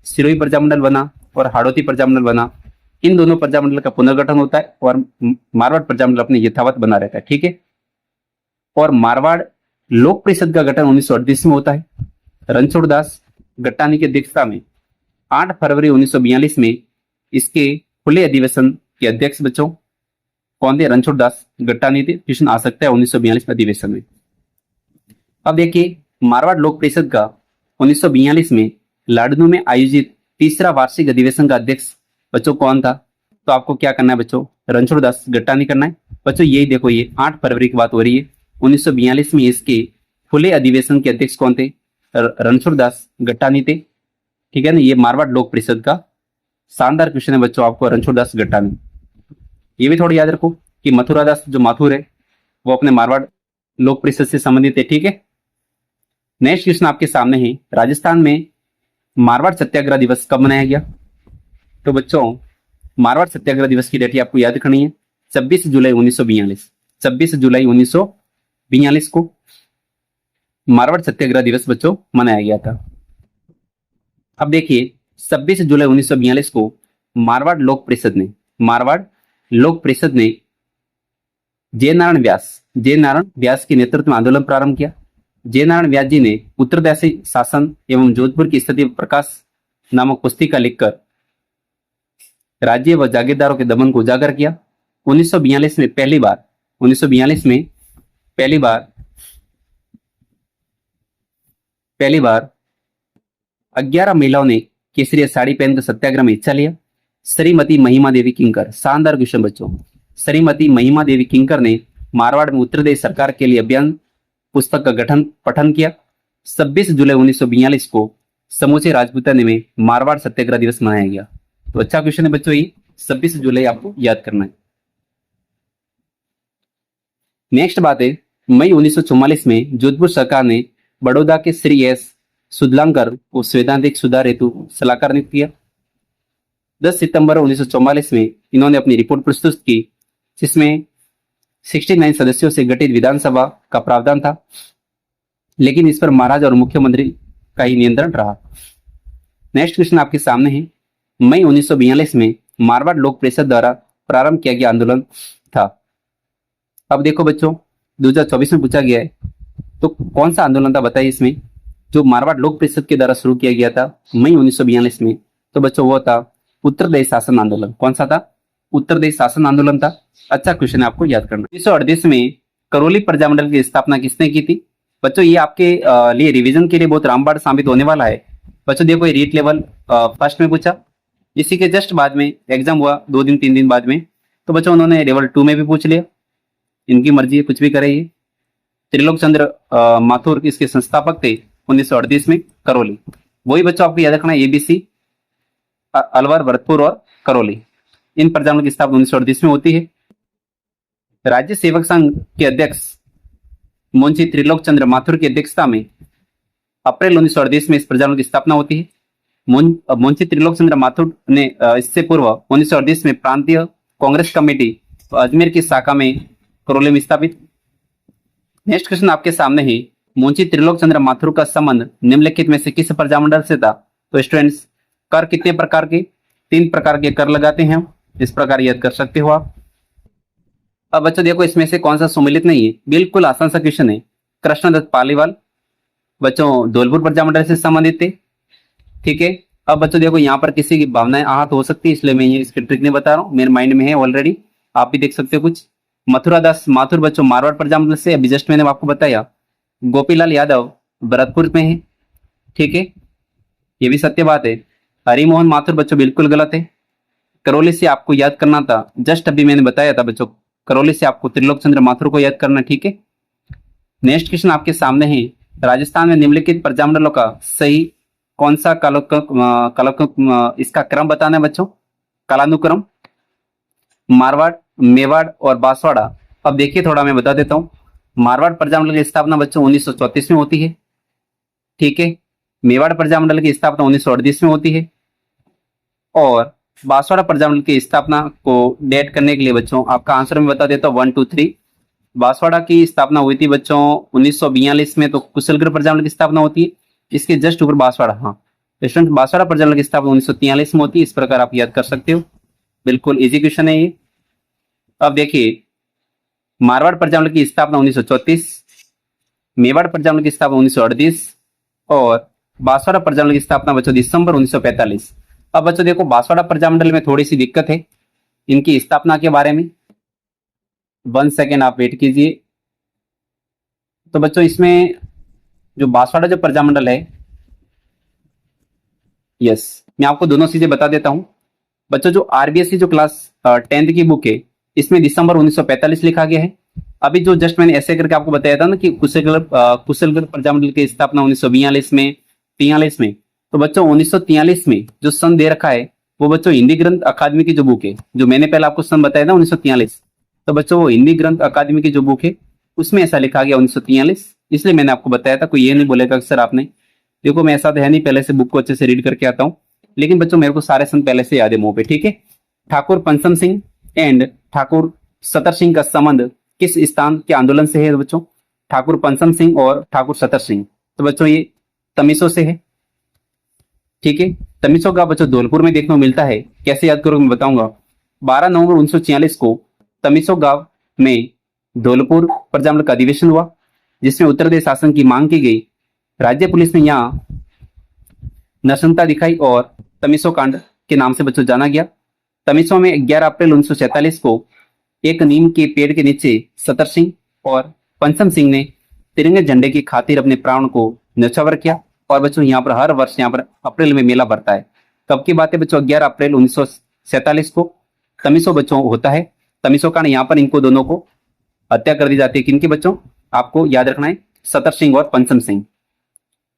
सिरोही प्रजामंडल बना और हाड़ौती प्रजामंडल बना। इन दोनों प्रजामंडल का पुनर्गठन होता है और मारवाड़ प्रजामंडल अपने यथावत बना रहता है। ठीक है, और मारवाड़ लोक परिषद का गठन 1938 में होता है। रणछोड़ दास गट्टानी की अध्यक्षता में 8 फरवरी 1942 में इसके खुले अधिवेशन के अध्यक्ष बच्चों कौन थे? रणछोड़ दास गट्टानी थे। क्वेश्चन आ सकता है 1942 में अधिवेशन में। अब देखिए, मारवाड़ लोक परिषद का 1942 में लाडनू में आयोजित तीसरा वार्षिक अधिवेशन का अध्यक्ष बच्चों कौन था? तो आपको क्या करना है बच्चों? रणछोड़ दास गट्टानी करना है। बच्चों यही देखो, ये 8 फरवरी की बात हो रही है। 1942 में इसके खुले अधिवेशन के अध्यक्ष कौन थे? रणछोड़ दास गट्टानी थे। ठीक है ना, ये मारवाड़ लोक परिषद का शानदार क्वेश्चन है बच्चों आपको, रणछोड़ दास गट्टानी। ये भी थोड़ा याद रखो कि मथुरा दास जो माथुर है वो अपने मारवाड़ लोक परिषद से संबंधित है। ठीक है, नेक्स्ट क्वेश्चन आपके सामने है। राजस्थान में मारवाड़ सत्याग्रह दिवस कब मनाया गया? तो बच्चों मारवाड़ सत्याग्रह दिवस की डेट आपको याद करनी है, 26 जुलाई 1942। 26 जुलाई 1942 को मारवाड़ सत्याग्रह दिवस बच्चों मनाया गया था। अब देखिए, 26 जुलाई 1942 को मारवाड़ लोक परिषद ने जय नारायण व्यास के नेतृत्व में आंदोलन प्रारंभ किया। जय नारायण व्यास जी ने उत्तरदेशी शासन एवं जोधपुर की स्थिति प्रकाश नामक पुस्तिका लिखकर राज्य व जागीरदारों के दमन को उजागर किया। 1942 में पहली बार 11 महिलाओं ने केसरिया साड़ी पहनकर सत्याग्रह में हिस्सा लिया। श्रीमती महिमा देवी किंकर, शानदार क्वेश्चन बच्चों। श्रीमती महिमा देवी किंकर ने मारवाड़ में उत्तर प्रदेश सरकार के लिए अभियान पुस्तक का पठन किया। 26 जुलाई 1942 को समूचे राजपूताने में मारवाड़ सत्याग्रह दिवस मनाया गया। तो अच्छा क्वेश्चन है बच्चों, ये 26 जुलाई आपको याद करना है। नेक्स्ट बात है, मई 1944 में जोधपुर सरकार ने बड़ौदा के श्री एस सुदलांकर को सैद्धांतिक सुधार हेतु सलाहकार नियुक्त किया। 10 सितंबर 1944 में इन्होंने अपनी रिपोर्ट प्रस्तुत की, जिसमें 69 सदस्यों से गठित विधानसभा का प्रावधान था, लेकिन इस पर महाराजा और मुख्यमंत्री का ही नियंत्रण रहा। नेक्स्ट क्वेश्चन आपके सामने है। मई 1942 में मारवाड़ लोक परिषद द्वारा प्रारंभ किया गया आंदोलन था। अब देखो बच्चों, 2024 में पूछा गया है, तो कौन सा आंदोलन था बताइए इसमें, जो मारवाड़ लोक परिषद के द्वारा शुरू किया गया था मई 1942 में? तो बच्चों वो था उत्तर प्रदेश शासन आंदोलन। कौन सा था? उत्तर प्रदेश शासन आंदोलन था। अच्छा क्वेश्चन है, आपको याद करना। 1938 में करौली प्रजामंडल की स्थापना किसने की थी? बच्चों ये आपके लिए रिवीजन के लिए बहुत रामबाण साबित होने वाला है। बच्चों देखो, ये रीट लेवल फर्स्ट में पूछा, इसी के जस्ट बाद में एग्जाम हुआ 2 दिन 3 दिन बाद में, तो बच्चों उन्होंने लेवल 2 में भी पूछ लिया। इनकी मर्जी है, कुछ भी करे। ये त्रिलोक चंद्र माथुर इसके संस्थापक थे 1938 में, करौली। वही बच्चों आपको याद रखना है, एबीसी, अलवर, भरतपुर और करौली, इन प्रजामंडल की स्थापना 1938 में होती है। राज्य सेवक संघ के अध्यक्ष मुंशी त्रिलोक चंद्र माथुर की अध्यक्षता में अप्रैल 1938 में इस प्रजामंडल की स्थापना होती है। मुंशी त्रिलोक चंद्र माथुर ने इससे पूर्व 1938 में प्रांतीय कांग्रेस कमेटी अजमेर की शाखा में करौली में स्थापित। नेक्स्ट क्वेश्चन आपके सामने है, मुंशी त्रिलोक चंद्र माथुर का संबंध निम्नलिखित में से किस प्रजामंडल से था? तो स्टूडेंट्स, कर कितने प्रकार के? 3 प्रकार के कर लगाते हैं हम, इस प्रकार याद कर सकते हो आप। अब बच्चों देखो, इसमें से कौन सा सम्मिलित नहीं है? बिल्कुल आसान सा क्वेश्चन है। कृष्णदत्त पालीवाल बच्चों धौलपुर प्रजामंडल से संबंधित थे। ठीक है। अब बच्चों देखो, यहाँ पर किसी की भावनाएं आहत हो सकती है, इसलिए मैं ये इसकी ट्रिक नहीं बता रहा हूँ, मेरे माइंड में है ऑलरेडी, आप भी देख सकते हो कुछ। मथुरा दास माथुर बच्चों मारवाड़ प्रजामंडल से, अभी जस्ट मैंने आपको बताया। गोपीलाल यादव भरतपुर में है। ठीक है, ये भी सत्य बात है। हरिमोहन माथुर बच्चों बिल्कुल गलत है। करौली से आपको याद करना था, जस्ट अभी मैंने बताया था बच्चों, करौली से आपको त्रिलोक चंद्र माथुर को याद करना। ठीक है। नेक्स्ट क्वेश्चन आपके सामने है, राजस्थान में निम्नलिखित प्रजामंडलों का सही कौन सा इसका क्रम बताना है बच्चों, कालानुक्रम। मारवाड़, मेवाड़ और बांसवाड़ा। अब देखिए, थोड़ा मैं बता देता हूँ। मारवाड़ प्रजामंडल की स्थापना बच्चों 1934 में होती है। ठीक है। मेवाड़ प्रजामंडल की स्थापना 1938 में होती है। और बांसवाड़ा प्रजामंडल की स्थापना को डेट करने के लिए बच्चों आपका आंसर मैं बता देता हूँ 1 2 3। बांसवाड़ा की स्थापना हुई थी बच्चों 1942 में, तो कुशलगढ़ प्रजामंडल की स्थापना होती है। इसके जस्ट ऊपर बांसवाड़ा। हाँ स्टूडेंट, बांसवाड़ा प्रजामंडल की स्थापना 1943 में होती है। इस प्रकार आप याद कर सकते हो, बिल्कुल इजी क्वेश्चन है ये। अब देखिए, मारवाड़ प्रजामंडल की स्थापना 1934, मेवाड़ प्रजामंडल की स्थापना 1938 और बांसवाड़ा प्रजामंडल की स्थापना बच्चों दिसंबर 1945। अब बच्चों देखो, बांसवाड़ा प्रजामंडल में थोड़ी सी दिक्कत है इनकी स्थापना के बारे में। 1 सेकेंड आप वेट कीजिए। तो बच्चों इसमें जो बांसवाड़ा जो प्रजामंडल है, यस, मैं आपको दोनों चीजें बता देता हूं बच्चों। जो आरबीएससी जो क्लास 10th की बुक है, इसमें दिसंबर 1945 लिखा गया है। अभी जो जस्ट मैंने ऐसे करके आपको बताया था ना कि कुशलगढ़ प्रजामंडल की स्थापना 1942 में, 43 में। तो बच्चों 1943 में जो सन दे रखा है वो बच्चों हिंदी ग्रंथ अकादमी की जो बुक है, जो मैंने पहले आपको सन बताया था 1943, तो बच्चों वो हिंदी ग्रंथ अकादमी की जो बुक है उसमें ऐसा लिखा गया 1943, इसलिए मैंने आपको बताया था। कोई ये नहीं बोलेगा सर आपने, देखो मैं ऐसा तो है नहीं, पहले से बुक को अच्छे से रीड करके आता हूँ, लेकिन बच्चों मेरे को सारे सन पहले से याद है मुंह पे। ठीक है। ठाकुर पंचम सिंह एंड ठाकुर सतर सिंह का संबंध किस स्थान के आंदोलन से है बच्चों? ठाकुर पंचम सिंह और ठाकुर सतर सिंह, तो बच्चों ये तमिसो से है। ठीक है। तमिसो का बच्चों धौलपुर में देखने को मिलता है। कैसे याद करोगे मैं बताऊंगा। 12 नवंबर 1946 को तमिसो गांव में धौलपुर प्रजामंडल का अधिवेशन हुआ, जिसमें उत्तर प्रदेश शासन की मांग की गई। राज्य पुलिस ने यहाँ नरसंता दिखाई और तमिसो कांड के नाम से बच्चों जाना गया। तमिसो में 11 अप्रैल 1947 को एक नीम के पेड़ के नीचे सतर सिंह और पंचम सिंह ने तिरंगे झंडे की खातिर अपने प्राण को न्यौछावर किया। और बच्चों यहाँ पर हर वर्ष यहाँ पर अप्रैल में मेला भरता है। कब की बात है बच्चों? 11 अप्रैल 1947 को तमिसो बच्चों होता है। तमिसो कांड, यहाँ पर इनको दोनों को हत्या कर दी जाती है। किनकी बच्चों? आपको याद रखना है, सतर सिंह और पंचम सिंह।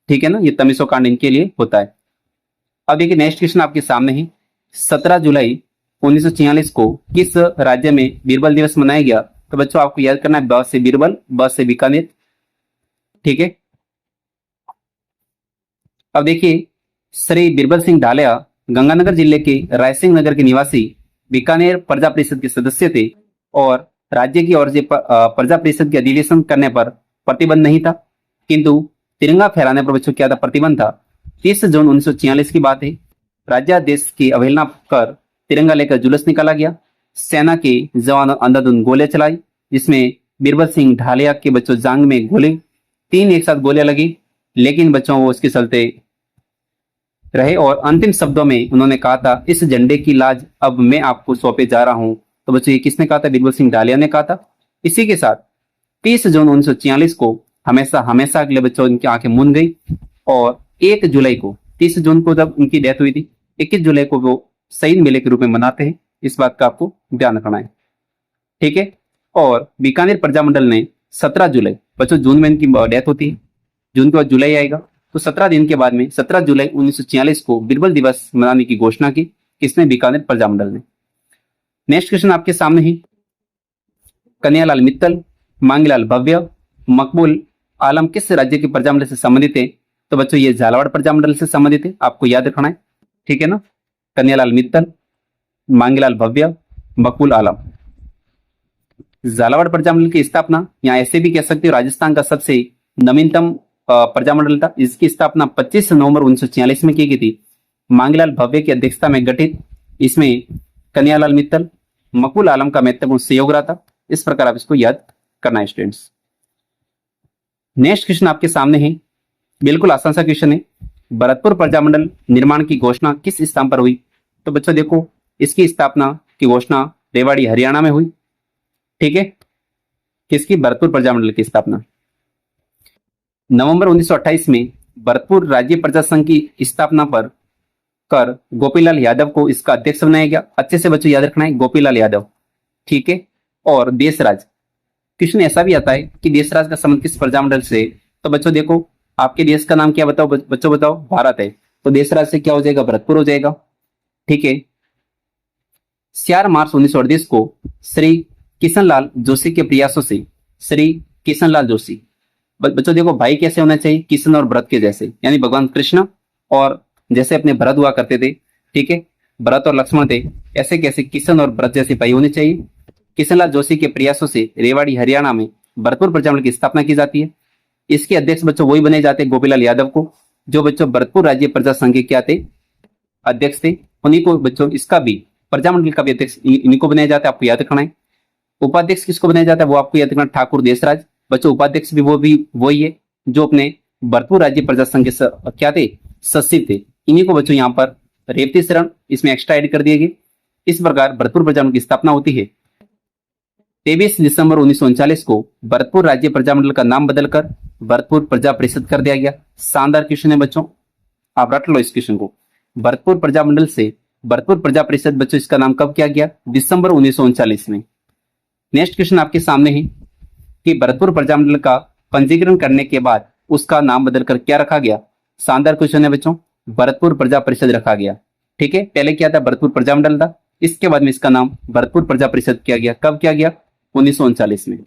ठीक है ना, ये तमिसो कांड इनके लिए होता है। अब देखिए नेक्स्ट क्वेश्चन आपके सामने है, 17 जुलाई 1946 को किस राज्य में बीरबल दिवस मनाया गया? तो बच्चों आपको याद करना है, ब से बीरबल, ब से बीकानेर। ठीक है। अब देखिए, श्री बीरबल सिंह ढालिया गंगानगर जिले के रायसिंह नगर के निवासी बीकानेर प्रजा परिषद के सदस्य थे और राज्य की ओर से प्रजा परिषद के अधिवेशन करने पर प्रतिबंध नहीं था, किंतु तिरंगा फहराने पर बच्चों क्या था? प्रतिबंध था। 30 जून 1946 की बात है। राज्यादेश की अवहेलना कर तिरंगा लेकर जुलूस निकाला गया। सेना के जवानों अंधाधुंध गोलियां चलाई, जिसमें बीरबल सिंह ढालिया के बच्चों जांग में गोली 3 एक साथ गोलियां लगी, लेकिन बच्चों वो उसके चलते रहे और अंतिम शब्दों में उन्होंने कहा था, इस झंडे की लाज अब मैं आपको सौंपे जा रहा हूं। तो बच्चों ये किसने कहा था? बीरबल सिंह डालिया ने कहा था। इसी के साथ 30 जून 1946 को हमेशा हमेशा के लिए बच्चों इनकी आंखें मूंद गई और 1 जुलाई को, 30 जून को जब उनकी डेथ हुई थी, 21 जुलाई को वो शहीद मेले के रूप में मनाते हैं। इस बात का आपको ध्यान रखना है, ठीक है। और बीकानेर प्रजामंडल ने 17 जुलाई, बच्चों जून में इनकी डेथ होती है, जून के बाद जुलाई आएगा, तो 17 दिन के बाद में 17 जुलाई 1946 को बीरबल दिवस मनाने की घोषणा की। किसने? बीकानेर प्रजामंडल ने। नेक्स्ट क्वेश्चन आपके सामने ही, कन्हैयालाल मित्तल, मांगीलाल भव्य, मकबूल आलम किस राज्य के प्रजामंडल से संबंधित है? तो बच्चों ये झालावाड़ प्रजामंडल से संबंधित है, आपको याद रखना है, ठीक है ना। कन्हैयालाल मित्तल, मांगीलाल भव्य, मकबूल आलम। झालावाड़ प्रजामंडल की स्थापना, या ऐसे भी कह सकते हो राजस्थान का सबसे नवीनतम प्रजामंडल था। इसकी स्थापना 25 नवंबर 1946 में की गई थी, मांगीलाल भव्य की अध्यक्षता में गठित। इसमें कन्हैयालाल मित्तल, मकबूल आलम का महत्वपूर्ण सहयोग रहा था। इस प्रकार आप इसको याद करना है स्टूडेंट्स। नेक्स्ट क्वेश्चन आपके सामने है, बिल्कुल आसान सा क्वेश्चन है, भरतपुर प्रजामंडल निर्माण की घोषणा किस स्थान पर हुई? तो बच्चों देखो, इसकी स्थापना की घोषणा रेवाड़ी हरियाणा में हुई, ठीक है। किसकी? भरतपुर प्रजामंडल की स्थापना। नवंबर 1928 में भरतपुर राज्य प्रजा संघ की स्थापना पर कर गोपीलाल यादव को इसका अध्यक्ष बनाया गया। अच्छे से बच्चों याद रखना है, गोपीलाल यादव, ठीक है। और देशराज, क्वेश्चन ऐसा भी आता है कि देशराज का संबंध किस प्रजामंडल से? तो बच्चों देखो, आपके देश का नाम क्या बताओ बच्चों, बताओ, भारत है, तो देशराज से क्या हो जाएगा? भरतपुर हो जाएगा, ठीक है। 4 मार्च 1938 को श्री किशनलाल जोशी के प्रयासों से, श्री किशनलाल जोशी, बच्चों देखो भाई कैसे होना चाहिए? किशन और भरत के जैसे, यानी भगवान कृष्ण और जैसे अपने भरत हुआ करते थे, ठीक है, भरत और लक्ष्मण थे, ऐसे कैसे किशन और भरत जैसे भाई होने चाहिए। किशनलाल जोशी के प्रयासों से रेवाड़ी हरियाणा में भरतपुर प्रजामंडल की स्थापना की जाती है। इसके अध्यक्ष बच्चों वही बने जाते गोपीलाल यादव को, जो बच्चों भरतपुर राज्य प्रजा संघ के क्या थे? अध्यक्ष थे। उन्हीं को बच्चों इसका भी, प्रजामंडल का भी अध्यक्ष इन्हीं को बनाया जाता है, आपको याद रखना है। उपाध्यक्ष किसको बनाया जाता है? वो आपको याद रखना, ठाकुर देशराज। बच्चों उपाध्यक्ष भी वही है जो अपने भरतपुर राज्य प्रजा संघ के क्या थे? सचिव थे। इन्हीं को बच्चों यहाँ पर रेवती शरण इसमें एक्स्ट्रा एड कर दिए गए। इस प्रकार भरतपुर प्रजामंडल की स्थापना होती है। 23 दिसंबर 1939 को भरतपुर राज्य प्रजामंडल का नाम बदलकर भरतपुर प्रजा परिषद कर दिया गया। शानदार क्वेश्चन है बच्चों, आप रट लो इस क्वेश्चन को। भरतपुर प्रजामंडल से भरतपुर प्रजा परिषद, बच्चों इसका नाम कब किया गया? दिसंबर 1939 में। नेक्स्ट क्वेश्चन आपके सामने है कि भरतपुर प्रजामंडल का पंजीकरण करने के बाद उसका नाम बदलकर क्या रखा गया? शानदार क्वेश्चन है बच्चों, भरतपुर प्रजा परिषद रखा गया, ठीक है। पहले क्या था? भरतपुर प्रजामंडल था, इसके बाद में इसका नाम भरतपुर प्रजा परिषद किया गया। कब किया गया? 1939 में।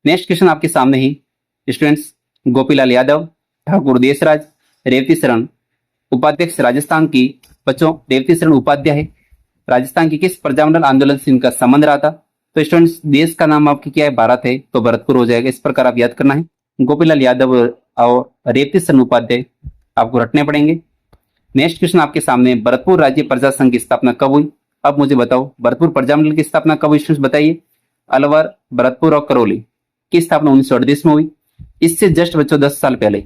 नेक्स्ट क्वेश्चन आपके सामने ही स्टूडेंट्स, गोपीलाल यादव, ठाकुर देशराज, रेवती शरण उपाध्यक्ष राजस्थान की, बच्चों रेवती शरण उपाध्याय है, राजस्थान की किस प्रजामंडल आंदोलन से इनका संबंध रहा था? तो स्टूडेंट्स देश का नाम आपकी क्या है? भारत है, तो भरतपुर हो जाएगा। इस प्रकार आप याद करना है। गोपीलाल यादव और रेवती शरण उपाध्याय आपको रटने पड़ेंगे। नेक्स्ट क्वेश्चन आपके सामने, भरतपुर राज्य प्रजा संघ की स्थापना कब हुई? अब मुझे बताओ, भरतपुर प्रजामंडल की स्थापना कब हुई? बताइए। अलवर, भरतपुर और करौली की स्थापना 1938 में हुई। इससे जस्ट बच्चों 10 साल पहले,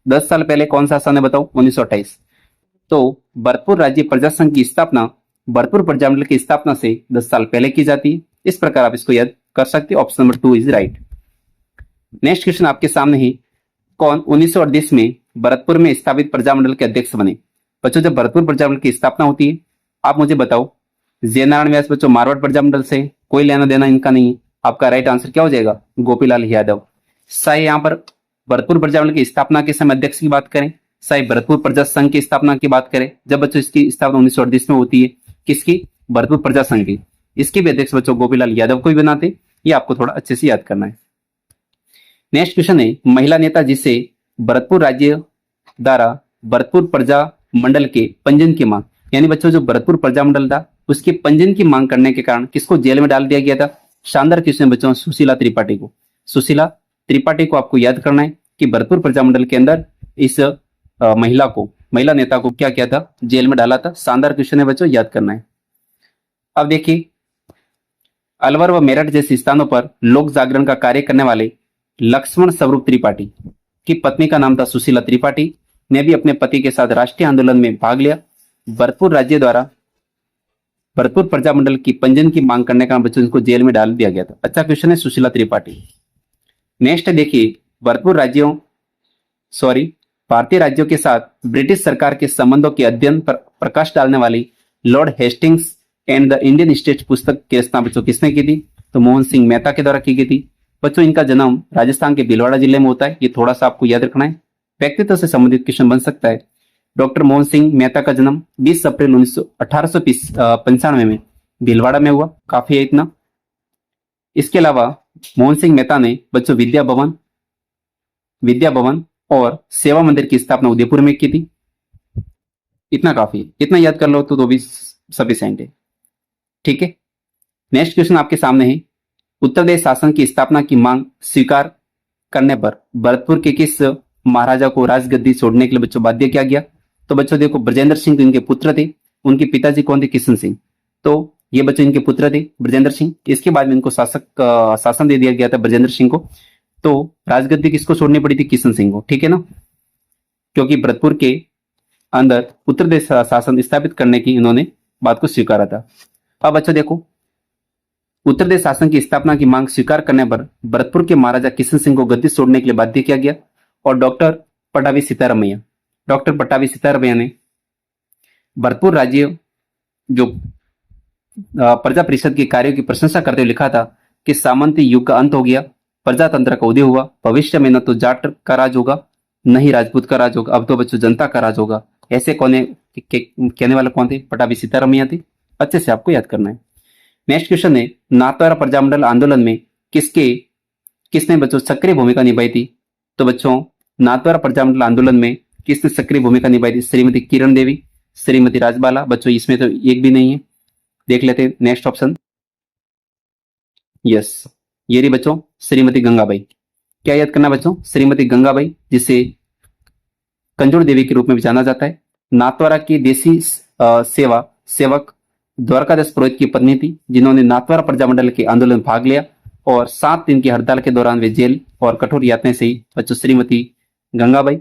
10 साल पहले कौन सा सन है बताओ? 1928। तो भरतपुर राज्य प्रजा संघ की स्थापना भरतपुर प्रजामंडल की स्थापना से 10 साल पहले की जाती है। इस प्रकार आप इसको याद कर सकते हो। Option number 2 is right. Next question आपके सामने ही, कौन 1938 में भरतपुर में स्थापित प्रजामंडल के अध्यक्ष बने? बच्चों जब भरतपुर प्रजामंडल की स्थापना होती है, आप मुझे बताओ, जयनारायण व्यास बच्चों मारवाड़ प्रजामंडल से, कोई लेना देना इनका नहीं है। आपका राइट आंसर क्या हो जाएगा? गोपीलाल यादव। चाहे यहाँ पर भरतपुर प्रजामंडल की स्थापना के समय अध्यक्ष की बात करें, चाहे भरतपुर प्रजा संघ की स्थापना की बात करें, जब बच्चों इसकी स्थापना 1938 में होती है, किसकी? भरतपुर प्रजा संघ की, इसके भी अध्यक्ष बच्चों गोपीलाल यादव को ही बनाते। ये आपको थोड़ा अच्छे से याद करना है। नेक्स्ट क्वेश्चन है, महिला नेता जिसे भरतपुर राज्य द्वारा भरतपुर प्रजा मंडल के पंजीयन की मांग, यानी बच्चों जो भरतपुर प्रजा मंडल था उसके पंजीयन की मांग करने के कारण किसको जेल में डाल दिया गया था? शानदार क्वेश्चन बच्चों, सुशीला त्रिपाठी को। सुशीला त्रिपाठी को आपको याद करना है कि भरतपुर प्रजा मंडल के अंदर इस महिला नेता को क्या किया था? जेल में डाला था। शानदार क्वेश्चन है बच्चों, याद करना है। अब देखिए, अलवर व मेरठ जैसे स्थानों पर लोक जागरण का कार्य करने वाले लक्ष्मण स्वरूप त्रिपाठी की पत्नी का नाम था सुशीला त्रिपाठी। ने भी अपने पति के साथ राष्ट्रीय आंदोलन में भाग लिया। भरतपुर राज्य द्वारा भरतपुर प्रजामंडल की पंजन की मांग करने का बच्चों को जेल में डाल दिया गया था। अच्छा क्वेश्चन है सुशीला त्रिपाठी। नेक्स्ट देखिए, भरतपुर राज्यों भारतीय राज्यों के साथ ब्रिटिश सरकार के संबंधों के अध्ययन पर प्रकाश डालने वाली Lord Hastings and the Indian states पुस्तक की रचना बच्चों किसने की थी? तो मोहन सिंह मेहता के द्वारा की गई थी। बच्चों इनका जन्म राजस्थान के भीलवाड़ा जिले में होता है, ये थोड़ा सा आपको याद रखना है, व्यक्तित्व से संबंधित क्वेश्चन बन सकता है। डॉक्टर मोहन सिंह मेहता का जन्म 20 अप्रैल 1895 में भीलवाड़ा में हुआ, काफी है इतना। इसके अलावा मोहन सिंह मेहता ने बच्चों विद्या भवन और सेवा मंदिर की स्थापना उदयपुर में की थी। इतना काफी है, इतना याद कर लो तो भी सफिशिएंट है। ठीक है, नेक्स्ट क्वेश्चन आपके सामने है। उत्तर प्रदेश शासन की स्थापना की मांग स्वीकार करने पर भरतपुर के किस महाराजा को राजगद्दी छोड़ने के लिए बच्चों बाध्य किया गया? तो बच्चों देखो, ब्रजेंद्र सिंह इनके पुत्र थे। उनके पिताजी कौन थे? किशन सिंह। तो ये बच्चों इनके पुत्र थे ब्रजेंद्र सिंह। इसके बाद में इनको शासन दे दिया गया था ब्रजेंद्र सिंह को। तो राजगद्दी किसको छोड़नी पड़ी थी? किशन सिंह को। ठीक है ना, क्योंकि भरतपुर के अंदर उत्तर प्रदेश शासन स्थापित करने की इन्होंने बात को स्वीकारा था। अब बच्चों देखो, उत्तर प्रदेश शासन की स्थापना की मांग स्वीकार करने पर भरतपुर के महाराजा किशन सिंह को गद्दी छोड़ने के लिए बाध्य किया गया और डॉक्टर पट्टाभी सीतारामैया ने भरतपुर राज्य जो प्रजा परिषद के कार्यों की प्रशंसा करते हुए लिखा था कि सामंती युग का अंत हो गया, प्रजातंत्र का उदय हुआ, भविष्य में न तो जाट का राज होगा न ही राजपूत का राज होगा, अब तो बच्चों जनता का राज होगा। ऐसे कहने वाले कौन थे? पट्टाभी सीतारामैया थे। अच्छे से आपको याद करना है। नेक्स्ट क्वेश्चन है, नाथद्वारा प्रजामंडल आंदोलन में किसने बच्चों सक्रिय भूमिका निभाई थी? तो बच्चों नाथद्वारा प्रजामंडल आंदोलन में किसने सक्रिय भूमिका निभाई थी? श्रीमती किरण देवी, श्रीमती राजबाला। बच्चों इसमें तो एक भी नहीं है, देख लेते हैं नेक्स्ट ऑप्शन। यस, ये रही बच्चों श्रीमती गंगाबाई। क्या याद करना बच्चों? श्रीमती गंगाबाई, जिसे कंजूर देवी के रूप में भी जाना जाता है। नाथद्वारा की देसी सेवक द्वारकादास पुरोहित की पत्नी थी, जिन्होंने नाथद्वारा प्रजामंडल के आंदोलन में भाग लिया और 7 दिन की हड़ताल के दौरान वे जेल और कठोर यातनाएं सही। बच्चों श्रीमती गंगाबाई।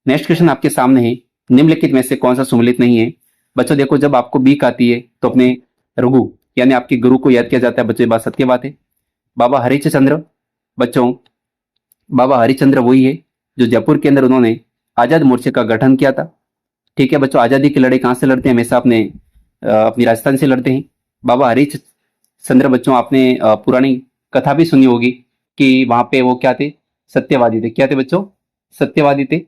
नेक्स्ट क्वेश्चन आपके सामने है, निम्नलिखित में से कौन सा सुमेलित नहीं है? बच्चों देखो, जब आपको बीक आती है तो अपने रघु यानी आपके गुरु को याद किया जाता है। बच्चों ये बात सत्य बात है। बाबा हरिश्चंद्र, बच्चों बाबा हरिश्चंद्र वही है जो जयपुर के अंदर उन्होंने आजाद मोर्चे का गठन किया था। ठीक है बच्चों, आजादी की लड़ाई कहां से लड़ते हैं? हमेशा अपनी राजस्थान से लड़ते हैं। बाबा हरिश्चंद्र बच्चों, आपने पुरानी कथा भी सुनी होगी कि वहां पे वो क्या थे? सत्यवादी थे। क्या थे बच्चों? सत्यवादी थे।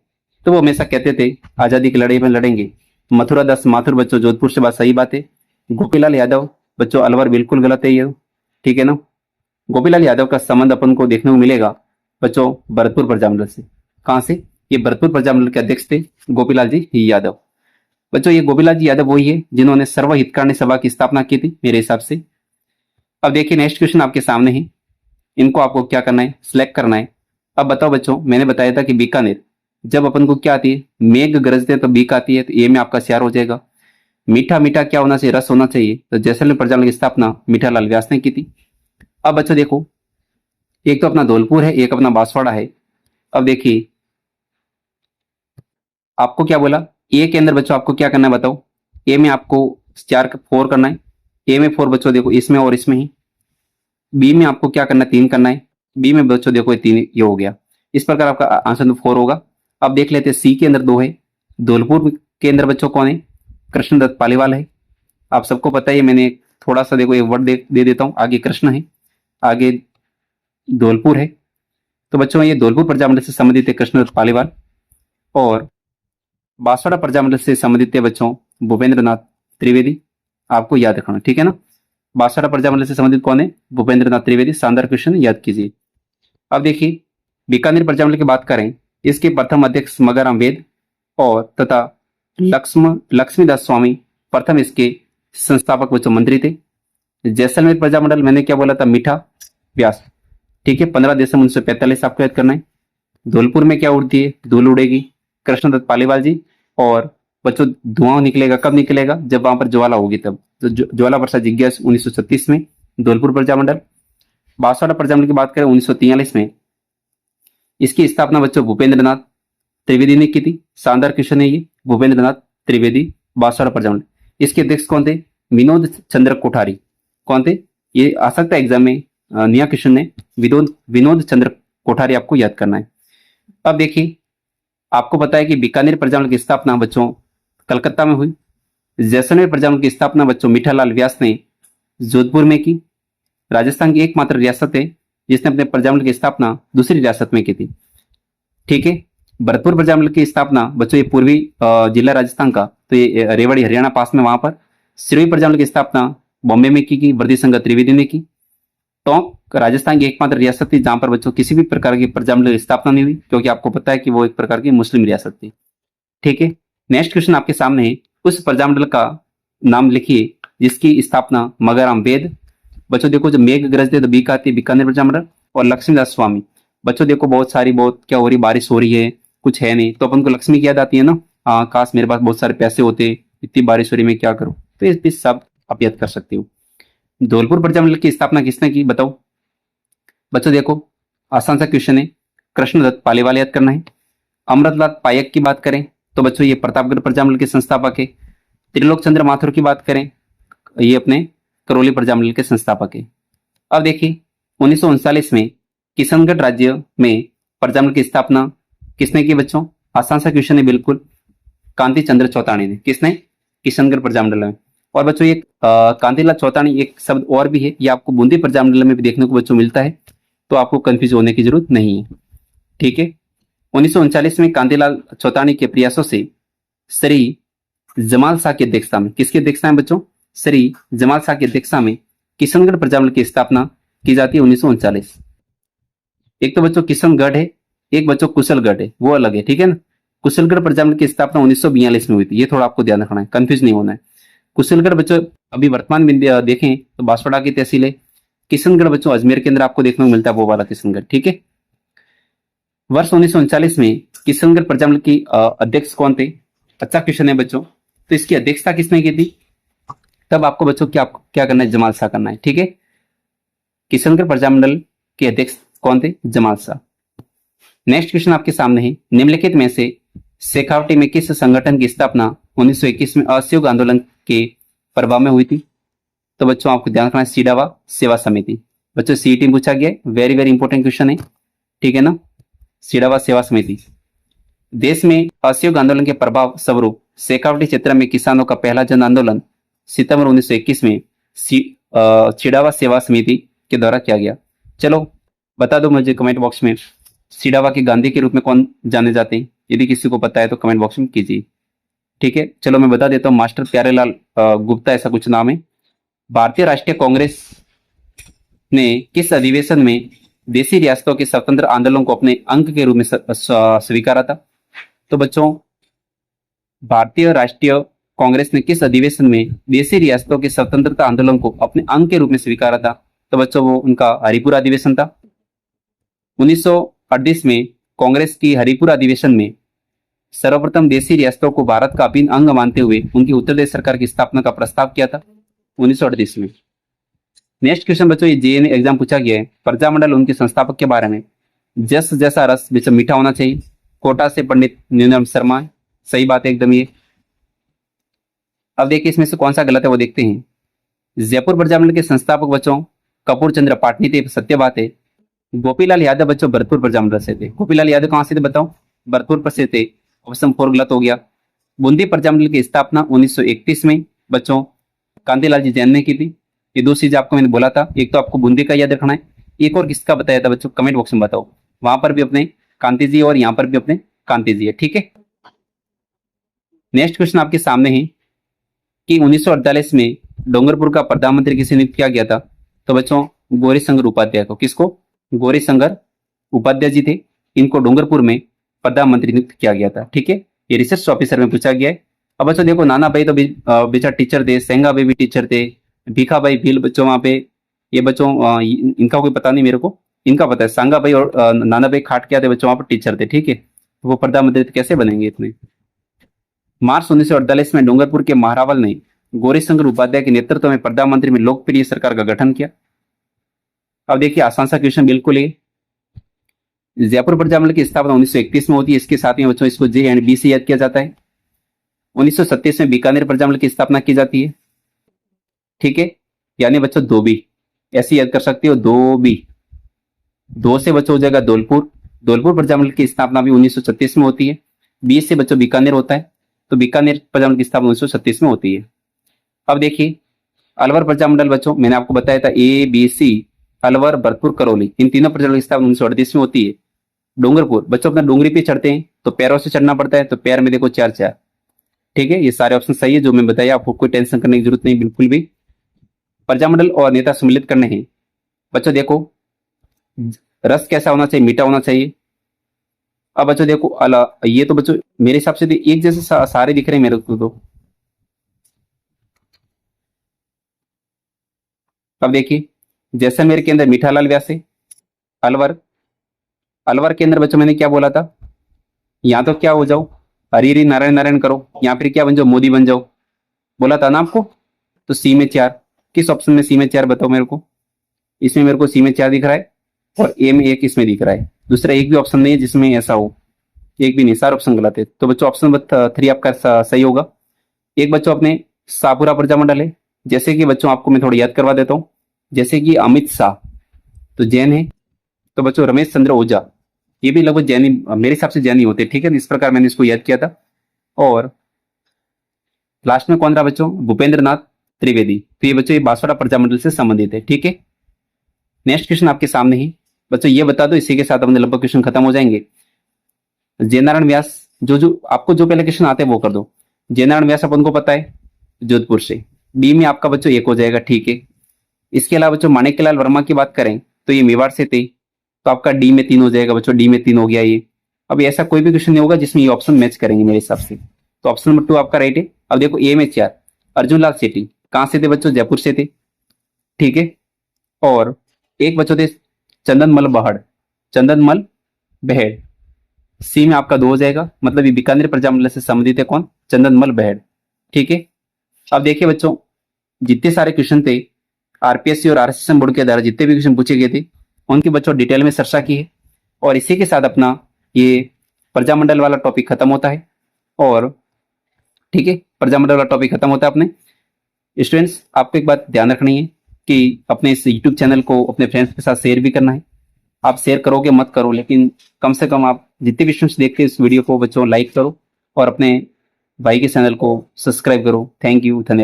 तो वो हमेशा कहते थे आजादी की लड़ाई में लड़ेंगे। मथुरा दास माथुर, बच्चों जोधपुर से बात सही बात है। गोपीलाल यादव, बच्चों अलवर बिल्कुल गलत है ये। ठीक है ना, गोपीलाल यादव का संबंध अपन को देखने को मिलेगा बच्चों भरतपुर प्रजामंडल से। कहां से? ये भरतपुर प्रजामंडल के अध्यक्ष थे गोपीलाल जी यादव। बच्चों ये गोपीलाल जी यादव वही है जिन्होंने सर्वहितकारणी सभा की स्थापना की थी मेरे हिसाब से। अब देखिए नेक्स्ट क्वेश्चन आपके सामने है, इनको आपको क्या करना है? सिलेक्ट करना है। अब बताओ बच्चों, मैंने बताया था कि बीकानेर जब अपन को क्या आती है? मेघ गरजते तो बीक आती है, तो ये में आपका सियार हो जाएगा। मीठा मीठा क्या होना चाहिए? रस होना चाहिए। तो जैसलमेर प्रजामंडल की स्थापना मीठालाल व्यास ने की थी। अब बच्चों देखो, एक तो अपना धौलपुर है, एक अपना बांसवाड़ा है। अब देखिए आपको क्या बोला, ए के अंदर बच्चों आपको क्या करना है बताओ? ए में आपको 4 करना है। ए में 4 बच्चों देखो इसमें और इसमें ही। बी में आपको क्या करना है? 3 करना है। बी में बच्चों देखो 3 ये हो गया। इस प्रकार आपका आंसर तो 4 होगा। अब देख लेते हैं सी के अंदर 2 है। धौलपुर के अंदर बच्चों कौन है? कृष्णदत्त पालीवाल है। आप सबको पता है, मैंने थोड़ा सा देखो एक वर्ड दे देता हूं। आगे कृष्ण है, आगे धौलपुर है। तो बच्चों ये धौलपुर प्रजामंडल से संबंधित है कृष्णदत्त पालीवाल। और बांसवाड़ा प्रजामंडल से संबंधित है बच्चों भूपेंद्रनाथ त्रिवेदी। आपको याद रखना, ठीक है ना। बांसवाड़ा प्रजामंडल से संबंधित कौन है? भूपेंद्रनाथ त्रिवेदी। शानदार क्वेश्चन, याद कीजिए। अब देखिए बीकानेर प्रजामंडल की बात करें, इसके प्रथम अध्यक्ष मगाराम वेद और तथा लक्ष्मीदास स्वामी प्रथम इसके संस्थापक बच्चों मंत्री थे। जैसलमेर प्रजामंडल मैंने क्या बोला था? मीठा व्यास। ठीक है, 15 दिसंबर 1945 आपको याद करना है। धौलपुर में क्या उड़ती है? धूल उड़ेगी, कृष्णदत्त पालीवाल जी। और बच्चों धुआं निकलेगा कब निकलेगा? जब वहां पर ज्वाला होगी तब। तो ज्वाला वर्षा जिज्ञास 1936 में धौलपुर प्रजामंडल। बांसवाड़ा प्रजामंडल की बात करें 1943 में, इसकी स्थापना बच्चों भूपेंद्रनाथ त्रिवेदी ने की थी। शानदार क्वेश्चन है ये। भूपेंद्र नाथ त्रिवेदी बांसवाड़ा प्रजामंडल। इसके अध्यक्ष कौन थे? विनोद चंद्र कोठारी। कौन थे? ये आ सकता है एग्जाम में, नया क्वेश्चन है। विनोद चंद्र कोठारी आपको याद करना है। अब देखिए, आपको पता है कि बीकानेर प्रजामंडल की स्थापना बच्चों कलकत्ता में हुई। जैसलमेर प्रजामंडल की स्थापना बच्चों मीठालाल व्यास ने जोधपुर में की। राजस्थान की एकमात्र रियासत है जिसने अपने प्रजामंडल की स्थापना दूसरी रियासत में की थी। ठीक है। भरतपुर प्रजामंडल की स्थापना बच्चों ये पूर्वी जिला राजस्थान का, तो ये रेवाड़ी हरियाणा पास में, वहां पर। सिरोही प्रजामंडल की स्थापना बॉम्बे में की वर्दी संघ त्रिवेदी ने की। टोंक राजस्थान की एकमात्र रियासत थी जहां पर बच्चों किसी भी प्रकार की प्रजामंडल की स्थापना नहीं हुई, क्योंकि आपको पता है कि वो एक प्रकार की मुस्लिम रियासत थी। ठीक है। नेक्स्ट क्वेश्चन आपके सामने है, उस प्रजामंडल का नाम लिखिए जिसकी स्थापना मगराम वेद। बच्चों देखो, जब मेघ गरजते तो बीक आती, बीकानेर प्रजामंडल। और लक्ष्मीदास स्वामी। बच्चों देखो, बहुत क्या हो रही, बारिश हो रही है, कुछ है नहीं, तो अपन को लक्ष्मी की याद आती है ना। हाँ, काश मेरे पास बहुत सारे पैसे होते, इतनी बारिश हो रही, मैं क्या करूं। तो इस भी सब आप याद कर सकते हो। धौलपुर प्रजामंडल की स्थापना किसने की, बताओ। बच्चों देखो, आसान सा क्वेश्चन है। कृष्णदत्त पालीवाल याद करना है। अमृतलाल पायक की बात करें तो बच्चों ये प्रतापगढ़ प्रजामंडल के संस्थापक है। त्रिलोक चंद्र माथुर की बात करें, ये अपने करौली प्रजामंडल के संस्थापक है। अब देखिए, 1939 में किशनगढ़ राज्य में प्रजामंडल की स्थापना किसने की बच्चों? आसान सा क्वेश्चन है बिल्कुल। कांति चंद्र चौतानी ने। किसने? किशनगढ़ प्रजामंडल में। और बच्चों ये कांतिलाल चौतानी एक शब्द और भी है, ये आपको बूंदी प्रजामंडल में भी देखने को बच्चों मिलता है, तो आपको कंफ्यूज होने की जरूरत नहीं है। ठीक है। 1939 में कांतिलाल चौतानी के प्रयासों से श्री जमाल शाह की अध्यक्षता में, किसकी अध्यक्षता में बच्चों? श्री जमाल शाह की अध्यक्षता में किशनगढ़ प्रजामंडल की स्थापना की जाती है 1939। एक तो बच्चों किशनगढ़ है, एक बच्चों कुशलगढ़ है, वो अलग है। ठीक है ना। कुशलगढ़ प्रजामंडल की स्थापना 1942 में हुई थी, ये थोड़ा आपको ध्यान रखना है, कंफ्यूज नहीं होना है। कुशलगढ़ बच्चों अभी वर्तमान में देखें तो बांसवाड़ा की तहसील है। किशनगढ़ बच्चों अजमेर के अंदर आपको देखने को मिलता है, वो वाला किशनगढ़। ठीक है। वर्ष 1939 में किशनगढ़ प्रजामंडल की अध्यक्ष कौन थे? अच्छा क्वेश्चन है बच्चों। तो इसकी अध्यक्षता किसने की थी? तब आपको बच्चों क्या करना है? जमाल शाह करना है। ठीक है। किशनगढ़ प्रजामंडल के अध्यक्ष कौन थे? जमाल शाह। नेक्स्ट क्वेश्चन आपके सामने है, निम्नलिखित में से शेखावटी में किस संगठन की स्थापना 1921 में असहयोग आंदोलन के प्रभाव में हुई थी? तो बच्चों आपको ध्यान रखना है, सिडावा सेवा समिति। बच्चों सीईटी में पूछा गया, वेरी वेरी इंपॉर्टेंट क्वेश्चन है। ठीक है ना। सिडावा सेवा समिति। देश में असहयोग आंदोलन के प्रभाव स्वरूप शेखावटी क्षेत्र में किसानों का पहला जन आंदोलन सितंबर 1921 में सिडावा सेवा समिति के द्वारा किया गया। चलो बता दो मुझे कमेंट बॉक्स में, सिडावा के गांधी के रूप में कौन जाने जाते हैं? यदि किसी को पता है तो कमेंट बॉक्स में कीजिए। ठीक है। चलो मैं बता देता हूँ, मास्टर प्यारेलाल गुप्ता ऐसा कुछ नाम है। भारतीय राष्ट्रीय कांग्रेस ने किस अधिवेशन में देशी रियासतों के स्वतंत्र आंदोलन को अपने अंग के रूप में स्वीकारा था? तो बच्चों, भारतीय राष्ट्रीय कांग्रेस ने किस अधिवेशन में देशी रियासतों के स्वतंत्रता आंदोलन को अपने अंग के रूप में स्वीकारा था? तो बच्चों वो उनका हरिपुरा अधिवेशन था। 1938 में कांग्रेस की हरिपुरा अधिवेशन में सर्वप्रथम देशी रियासतों को भारत का अभिन्न अंग मानते हुए उनकी उत्तर प्रदेश सरकार की स्थापना का प्रस्ताव किया था 1938 में। नेक्स्ट क्वेश्चन बच्चों, ये जेएनए एग्जाम पूछा गया है, प्रजामंडल उनके संस्थापक के बारे में। जस जैसा रस बेचा मीठा होना चाहिए। कोटा से पंडित नीलम शर्मा, सही बात है एकदम ये। अब देखिए इसमें से कौन सा गलत है वो देखते हैं। जयपुर प्रजामंडल के संस्थापक बच्चों कपूर चंद्र पाटनी थे, सत्य बात है। गोपीलाल यादव बच्चों भरतपुर प्रजामंडल से थे। गोपीलाल यादव कहां से थे बताओ? भरतपुर पर से थे। ऑप्शन 4 गलत हो गया। बूंदी प्रजामंडल की स्थापना 1931 में बच्चों कांतिलाल जी जैन ने की थी। ये दो चीज आपको मैंने बोला था, एक तो आपको बूंदी का याद रखना है, एक और किसका बताया था बच्चों? कमेंट बॉक्स में बताओ। वहां पर भी अपने कांति जी और यहाँ पर भी अपने कांति जी है। ठीक है। नेक्स्ट क्वेश्चन आपके सामने है कि 1948 में डोंगरपुर का प्रधानमंत्री किसे नियुक्त किया गया था? तो बच्चों गौरी शंकर उपाध्याय को। किसको? गौरी शंकर उपाध्याय जी थे, इनको डोंगरपुर में प्रधानमंत्री नियुक्त किया गया था। ठीक है। ये रिसर्च ऑफिसर में पूछा गया है। अब बच्चों देखो, नाना भाई तो बेचारा टीचर थे, सेंगा भाई भी टीचर थे, भीखा भाई भील बच्चों वहां पे, ये बच्चों इनका कोई पता नहीं मेरे को, इनका पता है। सांगा भाई और नाना भाई खाट क्या थे बच्चों, वहां पर टीचर थे। ठीक है। तो वो प्रधानमंत्री कैसे बनेंगे इतने? मार्च 1948 में डोंगरपुर के महारावल ने गौरी शंकर उपाध्याय के नेतृत्व में प्रधानमंत्री में लोकप्रिय सरकार का गठन किया। अब देखिए आसान सा क्वेश्चन बिल्कुल है, जयपुर प्रजामंडल की स्थापना 1931 में होती है। इसके साथ में बच्चों इसको जे एंड बी से याद किया जाता है। 1937 में बीकानेर प्रजामंडल की स्थापना की जाती है। ठीक है, यानी बच्चों दो बी ऐसे याद कर सकते हो, दो बी। दो से बच्चों हो जाएगा धौलपुर। धौलपुर प्रजामंडल की स्थापना भी 1936 में होती है। बी से बच्चों बीकानेर होता है, तो बीकानेर प्रजामंडल की स्थापना 1936 में होती है। अब देखिए अलवर प्रजामंडल बच्चों, मैंने आपको बताया था A B C, Alwar, Bharatpur, Karauli, इन तीनों प्रजामंडल की स्थापना 1938 में होती है। डूंगरपुर बच्चों अपना डूंगरी पे चढ़ते हैं तो पैरों से चढ़ना पड़ता है, तो पैर में देखो 4 4। ठीक है, ये सारे ऑप्शन सही है जो मैं बताया, आपको कोई टेंशन करने की जरूरत नहीं बिल्कुल भी। प्रजामंडल और नेता सम्मिलित करने हैं बच्चों। देखो रस कैसा होना चाहिए, मीठा होना चाहिए। अब बच्चों देखो ये तो बच्चों मेरे हिसाब से तो एक जैसे सारे दिख रहे हैं मेरे को तो। अब देखिए जैसलमेर के अंदर मीठालाल व्यासे, अलवर, अलवर के अंदर बच्चों मैंने क्या बोला था, यहाँ तो क्या हो जाओ, हरी हरी नारायण नारायण करो, या फिर क्या बन जाओ, मोदी बन जाओ, बोला था ना आपको। तो सी में 4, किस ऑप्शन में सी में 4 बताओ मेरे को। इसमें मेरे को सी में 4 दिख रहा है और ए में 1 इसमें दिख रहा है। दूसरा एक भी ऑप्शन नहीं है जिसमें ऐसा हो, एक भी नहीं, सारे ऑप्शन गलत है। तो बच्चों ऑप्शन 3 आपका सही होगा। एक बच्चों अपने शाहपुरा प्रजामंडल है, जैसे कि बच्चों आपको मैं थोड़ा याद करवा देता हूँ। जैसे कि अमित शाह तो जैन है, तो बच्चों रमेश चंद्र ओझा ये भी लगभग जैनी, मेरे हिसाब से जैनी होते हैं। ठीक है, इस प्रकार मैंने इसको याद किया था। और लास्ट में कौन रहा बच्चों, भूपेंद्र नाथ त्रिवेदी। तो ये बच्चों ये बांसवाड़ा प्रजामंडल से संबंधित है। ठीक है, नेक्स्ट क्वेश्चन आपके सामने ही बच्चों, ये बता दो, इसी के साथ अपने लगभग क्वेश्चन खत्म हो जाएंगे। जयनारायण व्यास, जो आपको जो पहले क्वेश्चन आते हैं वो कर दो। जयनारायण व्यास अपन को पता है जोधपुर से, बी में आपका बच्चों 1 हो जाएगा। ठीक है, इसके अलावा बच्चों माणिक्यलाल वर्मा की बात करें तो ये मेवाड़ से थे, तो आपका डी में 3 हो जाएगा बच्चों, डी में 3 हो गया ये। अब ऐसा कोई भी क्वेश्चन नहीं होगा जिसमें ये ऑप्शन मैच करेंगे मेरे हिसाब से, तो ऑप्शन नंबर 2 आपका राइट है। अब देखो ए में 4, अर्जुन लाल सेठी कहां से थे बच्चों, जयपुर से थे। ठीक है, और एक बच्चों थे चंदनमल बहड़, चंदनमल बहड़, सी में आपका 2 हो जाएगा, मतलब ये बीकानेर प्रजामंडल से संबंधित है कौन, चंदनमल बहड़। ठीक है, अब देखिए बच्चों जितने सारे क्वेश्चन थे आरपीएससी और आरएसएस बोर्ड के द्वारा जितने भी क्वेश्चन पूछे गए थे उनकी बच्चों डिटेल में चर्चा की है। और इसी के साथ अपना ये प्रजामंडल वाला टॉपिक खत्म होता है। और ठीक है, प्रजामंडल वाला टॉपिक खत्म होता है अपने। स्टूडेंट्स आपको एक बात ध्यान रखनी है कि अपने इस यूट्यूब चैनल को अपने फ्रेंड्स के साथ शेयर भी करना है। आप शेयर करोगे मत करो, लेकिन कम से कम आप जितने भी स्टूडेंट्स देख के इस वीडियो को बच्चों लाइक करो और अपने भाई के चैनल को सब्सक्राइब करो। थैंक यू, धन्यवाद।